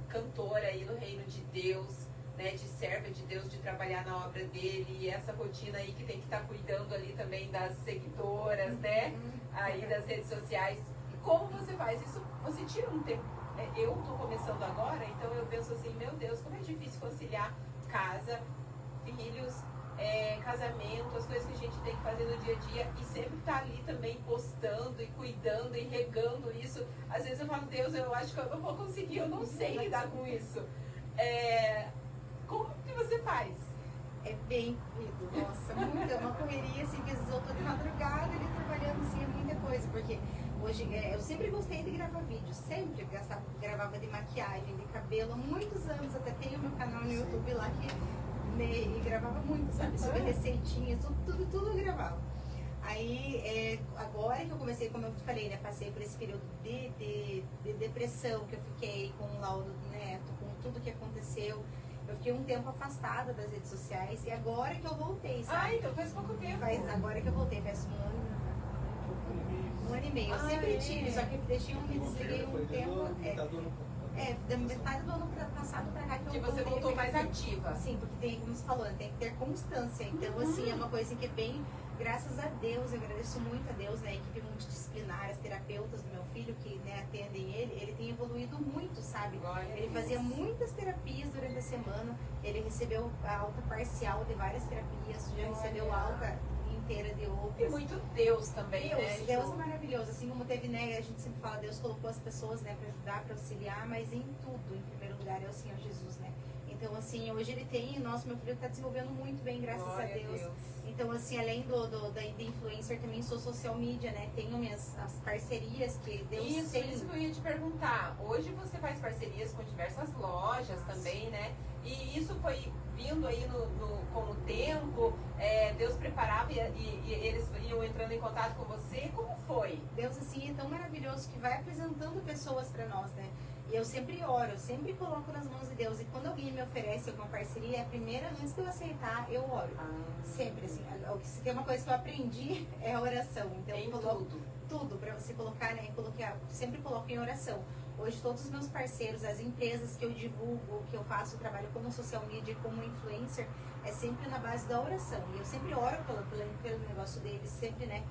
cantora aí no reino de Deus, né, de serva de Deus, de trabalhar na obra dele, e essa rotina aí que tem que estar cuidando ali também das seguidoras, né, aí das redes sociais. E como você faz isso? Você tira um tempo. Eu tô começando agora, então eu penso assim, meu Deus, como é difícil conciliar casa, filhos, casamento, as coisas que a gente tem que fazer no dia a dia, e sempre tá ali também postando e cuidando e regando isso. Às vezes eu falo, Deus, eu acho que eu não vou conseguir, eu não sei lidar com isso. Como que você faz? É bem corrido, nossa, é uma correria, assim, que às vezes eu tô de madrugada ali trabalhando, assim, é muita coisa, porque hoje, eu sempre gostei de gravar vídeos, sempre gravava de maquiagem, de cabelo, há muitos anos, até tenho meu canal no YouTube lá que, né, e gravava muito, sabe, sobre receitinhas, tudo eu gravava. Aí, agora que eu comecei, como eu te falei, né, passei por esse período de depressão, que eu fiquei com o laudo do Neto, com tudo que aconteceu. Eu fiquei um tempo afastada das redes sociais e agora que eu voltei, sabe? Então faz pouco tempo. Agora que eu voltei, faz um ano e meio. Eu sempre tive, só que me desliguei um tempo. Da metade do ano passado pra cá que você voltou mais ativa. Sim, porque tem, como você falou, tem que ter constância. Então, assim, é uma coisa que é bem, graças a Deus, eu agradeço muito a Deus, né? A equipe multidisciplinar, as terapeutas do meu filho que, né, atendem ele tem evoluído muito, sabe? Ele fazia muitas terapias durante a semana, ele recebeu a alta parcial de várias terapias, já recebeu alta inteira de outras. E muito Deus também, Deus é maravilhoso, assim como teve, né, a gente sempre fala, Deus colocou as pessoas, né, para ajudar, para auxiliar, mas em tudo, em primeiro lugar, é o Senhor Jesus, né. Então, assim, hoje ele tem, meu filho está desenvolvendo muito bem, graças a Deus. Então, assim, além da influencer, também sou social media, né, tenho as parcerias que Deus tem. Isso que eu ia te perguntar. Hoje você faz parcerias com diversas lojas também, né, e isso foi vindo aí com o tempo, Deus preparava e eles iam entrando em contato com você, como foi? Deus, assim, é tão maravilhoso que vai apresentando pessoas para nós, né? E eu sempre oro, eu sempre coloco nas mãos de Deus. E quando alguém me oferece alguma parceria, a primeira, antes de eu aceitar, eu oro. Sempre, assim. Se tem uma coisa que eu aprendi, é a oração. Então, eu coloco tudo para você colocar, né? Sempre coloco em oração. Hoje, todos os meus parceiros, as empresas que eu divulgo, que eu faço trabalho como social media, como influencer, é sempre na base da oração. E eu sempre oro pelo negócio deles, sempre, né?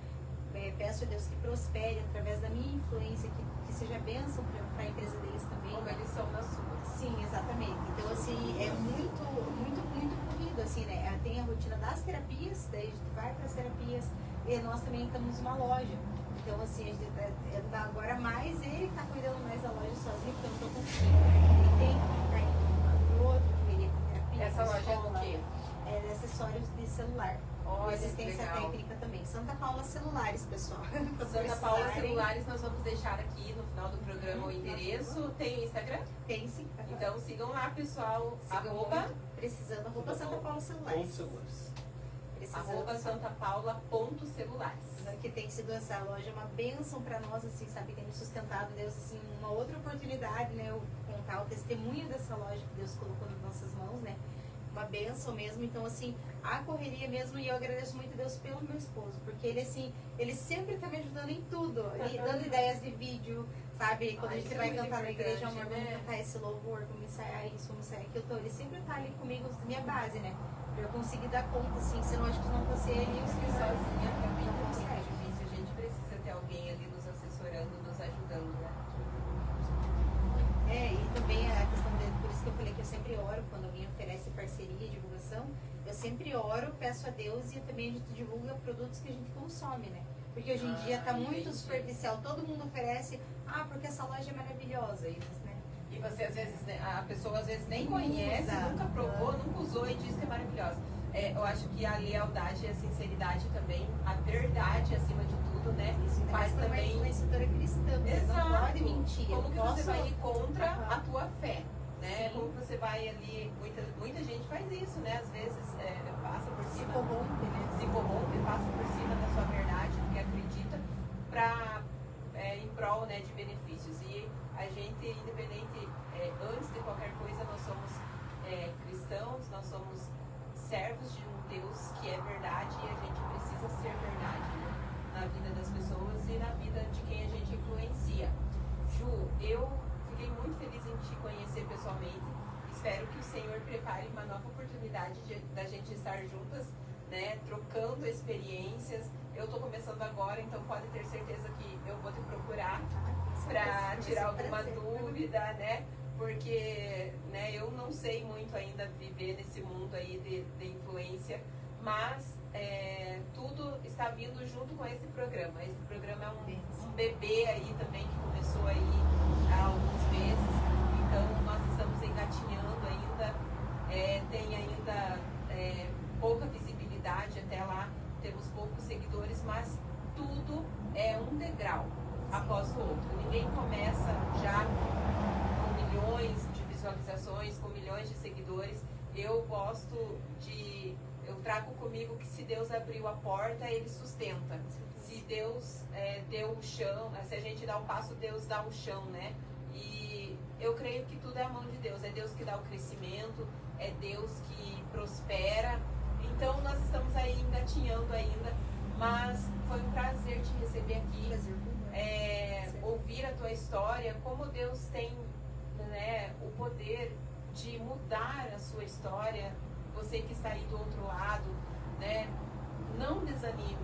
Peço a Deus que prospere através da minha influência, que seja bênção para a empresa deles também. Como eles são na sua. Sim, exatamente. Então, assim, é muito corrido, assim, né? Tem a rotina das terapias, daí a gente vai para as terapias, e nós também estamos numa loja. Então, assim, a gente agora mais ele está cuidando mais da loja sozinho, porque eu não estou conseguindo. Ele tem que ficar indo pro outro, que ele é terapia. Essa loja é do quê? É de acessórios de celular. Olha, assistência técnica também. Santa Paula Celulares, pessoal. Santa Paula Celulares, nós vamos deixar aqui no final do programa o endereço. Tem o Instagram? Tem sim. Então sigam lá, pessoal. Precisando, Santa Paula Celulares. @santapaula.celulares. Que tem sido essa loja uma bênção para nós, assim, sabe? Tem me sustentado, Deus, assim, uma outra oportunidade, né? Eu contar o testemunho dessa loja que Deus colocou nas nossas mãos, né? uma bênção mesmo. Então, assim, a correria mesmo, e eu agradeço muito a Deus pelo meu esposo, porque ele, assim, ele sempre tá me ajudando em tudo, e dando ideias de vídeo, sabe? Quando a gente vai cantar na igreja, amor, vamos cantar esse louvor, vamos ensaiar isso, vamos ensaiar aquilo. Então, ele sempre tá ali comigo, minha base, né? Pra eu conseguir dar conta, assim, senão acho que não fosse ele, eu Porque sozinha também não é consegue. difícil, a gente precisa ter alguém ali nos assessorando, nos ajudando, né? E também a questão por isso que eu falei que eu sempre oro quando alguém oferece parceria, divulgação, eu sempre oro, peço a Deus, e também a gente divulga produtos que a gente consome, né? Porque hoje em dia tá muito entendi. superficial, todo mundo oferece, porque essa loja é maravilhosa, né? E você às vezes, né, a pessoa às vezes nem conhece, nunca provou, nunca usou e diz que é maravilhosa. Eu acho que a lealdade e a sinceridade também, a verdade acima de tudo, né? Isso faz faz também também. uma influenciadora cristã, você não pode mentir. Como que você vai ir contra Aham. a tua fé, né? Sim. Como você vai ali, muita gente faz isso, né? Às vezes passa por Se cima, corrompe, né? se corrompe, passa por cima da sua verdade, do que acredita, em prol, né, de benefícios. E a gente, independente, antes de qualquer coisa, nós somos cristãos, nós somos servos de um Deus que é verdade, e a gente precisa ser verdade, né, na vida das pessoas e na vida de quem a gente influencia. Ju, eu fiquei muito feliz em te conhecer pessoalmente. Espero que o Senhor prepare uma nova oportunidade da gente estar juntas, né, trocando experiências. Eu estou começando agora, então pode ter certeza que eu vou te procurar para tirar alguma dúvida, né? Porque, né, eu não sei muito ainda viver nesse mundo aí de influência, mas tudo está vindo junto com esse programa. Esse programa é um bebê aí também que começou aí há alguns meses, então nós estamos engatinhando ainda, tem ainda pouca visibilidade até lá, temos poucos seguidores, mas tudo é um degrau após o outro. Ninguém começa já com milhões de visualizações, com milhões de seguidores. Eu trago comigo que se Deus abriu a porta, Ele sustenta. Se Deus deu o chão, se a gente dá um passo, Deus dá o chão, né? E eu creio que tudo é a mão de Deus. É Deus que dá o crescimento, é Deus que prospera. Então nós estamos aí engatinhando ainda, mas foi um prazer te receber aqui, ouvir a tua história, como Deus tem, né, o poder de mudar a sua história. Você que está aí do outro lado, né, não desanime,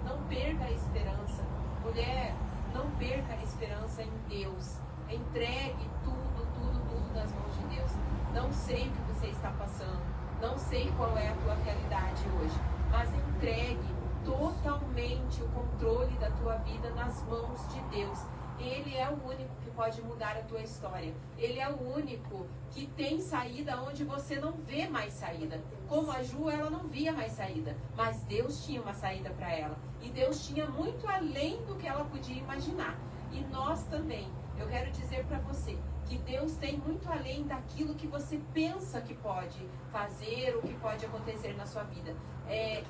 não perca a esperança. Mulher, não perca a esperança em Deus. Entregue tudo nas mãos de Deus. Não sei o que você está passando, não sei qual é a tua realidade hoje, mas entregue totalmente o controle da tua vida nas mãos de Deus. Ele é o único que pode mudar a tua história. Ele é o único que tem saída onde você não vê mais saída. Como a Ju, ela não via mais saída, mas Deus tinha uma saída para ela. E Deus tinha muito além do que ela podia imaginar. E nós também. Eu quero dizer para você que Deus tem muito além daquilo que você pensa que pode fazer, ou que pode acontecer na sua vida.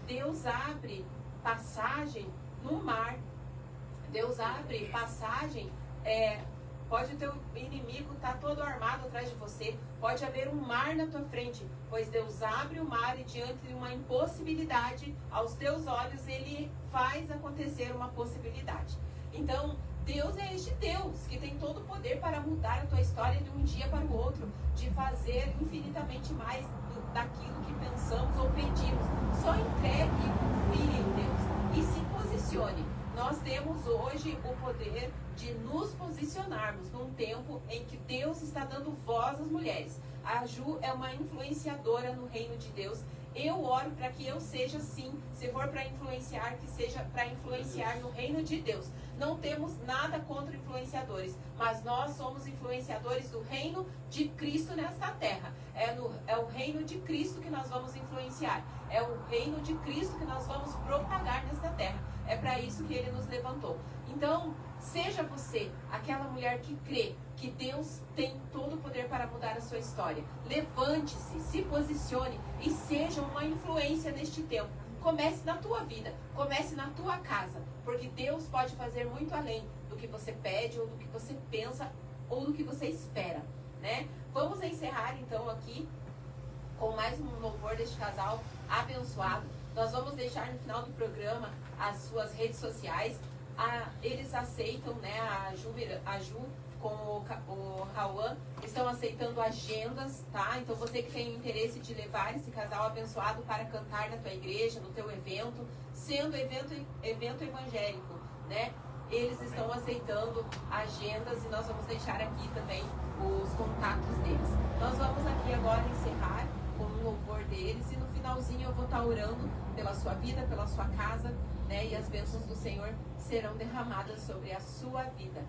Deus abre passagem no mar. Deus abre passagem, pode o teu inimigo estar todo armado atrás de você, pode haver um mar na tua frente, pois Deus abre o mar e diante de uma impossibilidade, aos teus olhos Ele faz acontecer uma possibilidade. Então, Deus é este Deus que tem todo o poder para mudar a tua história de um dia para o outro, de fazer infinitamente mais daquilo que pensamos ou pedimos. Só entregue e confie em Deus e se posicione. Nós temos hoje o poder de nos posicionarmos num tempo em que Deus está dando voz às mulheres. A Ju é uma influenciadora no reino de Deus. Eu oro para que eu seja assim, se for para influenciar, que seja para influenciar no reino de Deus. Não temos nada contra influenciadores, mas nós somos influenciadores do reino de Cristo nesta terra. É o reino de Cristo que nós vamos influenciar. É o reino de Cristo que nós vamos propagar nesta terra. É para isso que Ele nos levantou. Então, seja você aquela mulher que crê que Deus tem todo o poder para mudar a sua história. Levante-se, se posicione e seja uma influência neste tempo. Comece na tua vida, comece na tua casa, porque Deus pode fazer muito além do que você pede, ou do que você pensa, ou do que você espera, né? Vamos encerrar então aqui com mais um louvor deste casal abençoado. Nós vamos deixar no final do programa as suas redes sociais. Eles aceitam, né, a Ju com o Rauan estão aceitando agendas, tá? Então você que tem o interesse de levar esse casal abençoado para cantar na tua igreja, no teu evento, sendo evento evangélico, né? Eles estão aceitando agendas e nós vamos deixar aqui também os contatos deles. Nós vamos aqui agora encerrar com um louvor deles e no finalzinho eu vou estar orando pela sua vida, pela sua casa, né? E as bênçãos do Senhor serão derramadas sobre a sua vida.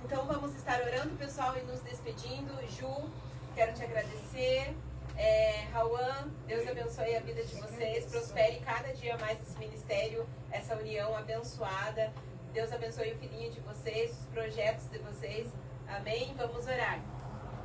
Então vamos estar orando, pessoal, e nos despedindo. Ju, quero te agradecer. Rauan, Deus abençoe a vida de vocês, prospere cada dia mais esse ministério, essa união abençoada. Deus abençoe o filhinho de vocês, os projetos de vocês. Amém? Vamos orar.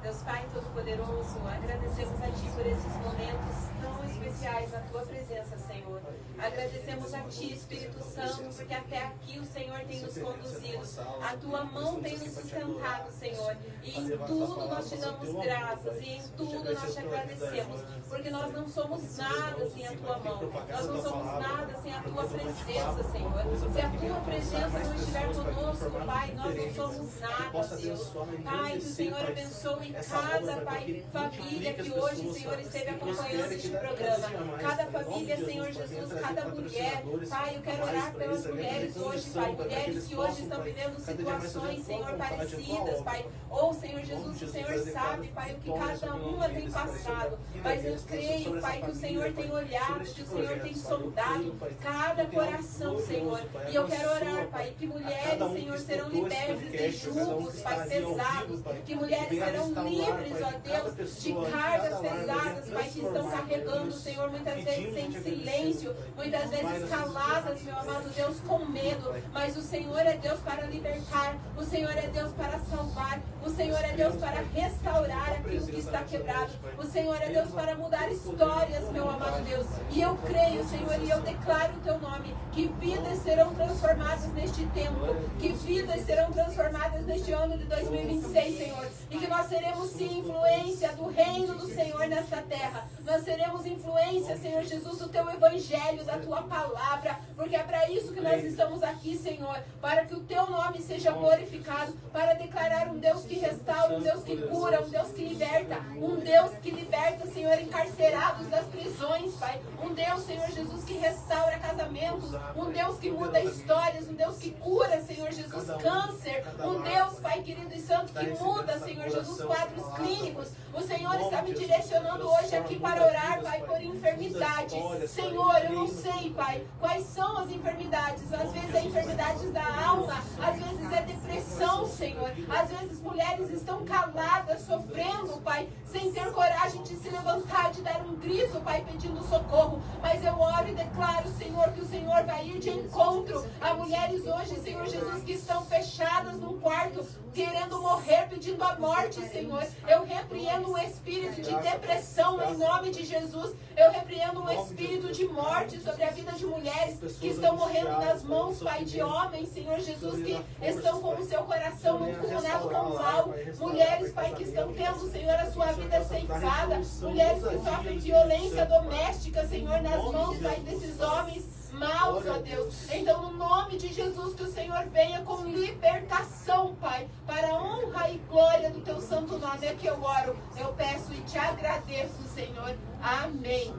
Deus Pai Todo-Poderoso, agradecemos a Ti por esses momentos tão especiais na Tua presença, Senhor. Agradecemos a Ti, Espírito Santo, porque até aqui o Senhor tem nos conduzido. A Tua mão tem nos sustentado, Senhor. E em tudo nós te damos graças, e em tudo nós te agradecemos. Porque nós não somos nada sem a Tua mão. Nós não somos nada sem a Tua presença, Senhor. Se a tua presença não estiver conosco, Pai, nós não somos nada, Deus. Pai, que o Senhor abençoe cada, Pai, família que hoje, Senhor, esteve acompanhando este programa. Cada família, Senhor Jesus, cada mulher. Pai, eu quero orar pelas mulheres hoje, Pai. Mulheres que hoje estão vivendo situações, Senhor, parecidas, Pai. Ou, Senhor Jesus, o Senhor sabe, Pai, o que cada uma tem passado. Mas eu creio, Pai, que o Senhor tem olhado, que o Senhor tem sondado cada coração, Senhor. E eu quero orar, Pai, que mulheres, Senhor, serão libertas de julgos, Pai, pesados. Que mulheres serão livres, ó Deus, de cargas pesadas, Pai, que estão carregando, Senhor, muitas vezes em silêncio, muitas vezes caladas, meu amado Deus, com medo. Mas o Senhor é Deus para libertar, o Senhor é Deus para salvar, o Senhor é Deus para restaurar aquilo que está quebrado, o Senhor é Deus para mudar histórias, meu amado Deus. E eu creio, Senhor, e eu declaro o teu nome, que vidas serão transformadas neste tempo, que vidas serão transformadas neste ano de 2026, Senhor, e que nós seremos sim influência do reino do Senhor nesta terra. Nós seremos influência, Senhor Jesus, do teu evangelho, da tua palavra, porque é para isso que nós estamos aqui, Senhor, para que o teu nome seja glorificado, para declarar um Deus que restaura, um Deus que cura, um Deus que liberta, um Deus que liberta, Senhor, encarcerados das prisões, Pai, um Deus, Senhor Jesus, que restaura casamentos, um Deus que muda histórias, um Deus que cura, Senhor Jesus, câncer, um Deus, Pai querido e santo, que muda, Senhor Jesus, quadros clínicos. O Senhor está me direcionando hoje aqui para orar, Pai, por enfermidades. Senhor, eu não sei, Pai, quais são as enfermidades. Às vezes é enfermidades da alma, às vezes é depressão, Senhor. Às vezes mulheres estão caladas, sofrendo, Pai, sem ter coragem de se levantar, de dar um grito, Pai, pedindo socorro. Mas eu oro e declaro, Senhor, que o Senhor vai ir de encontro a mulheres hoje, Senhor Jesus, que estão fechadas num quarto, querendo morrer, pedindo a morte, Senhor. Eu repreendo um espírito de depressão em nome de Jesus. Eu repreendo um espírito de morte sobre a vida de mulheres que estão morrendo nas mãos, Pai, de homens, Senhor Jesus, que estão com o seu coração mancomunado com o mal. Mulheres, Pai, que estão tendo, Senhor, a sua vida ceifada. Mulheres que sofrem violência doméstica, Senhor, nas mãos, Pai, desses homens maus, ó Deus. Então, no nome de Jesus, que o Senhor venha com libertação, Pai, para a honra e glória do teu santo nome. É que eu oro, eu peço e te agradeço, Senhor. Amém.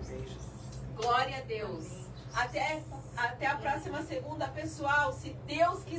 Glória a Deus. Até a próxima segunda, pessoal, se Deus quiser.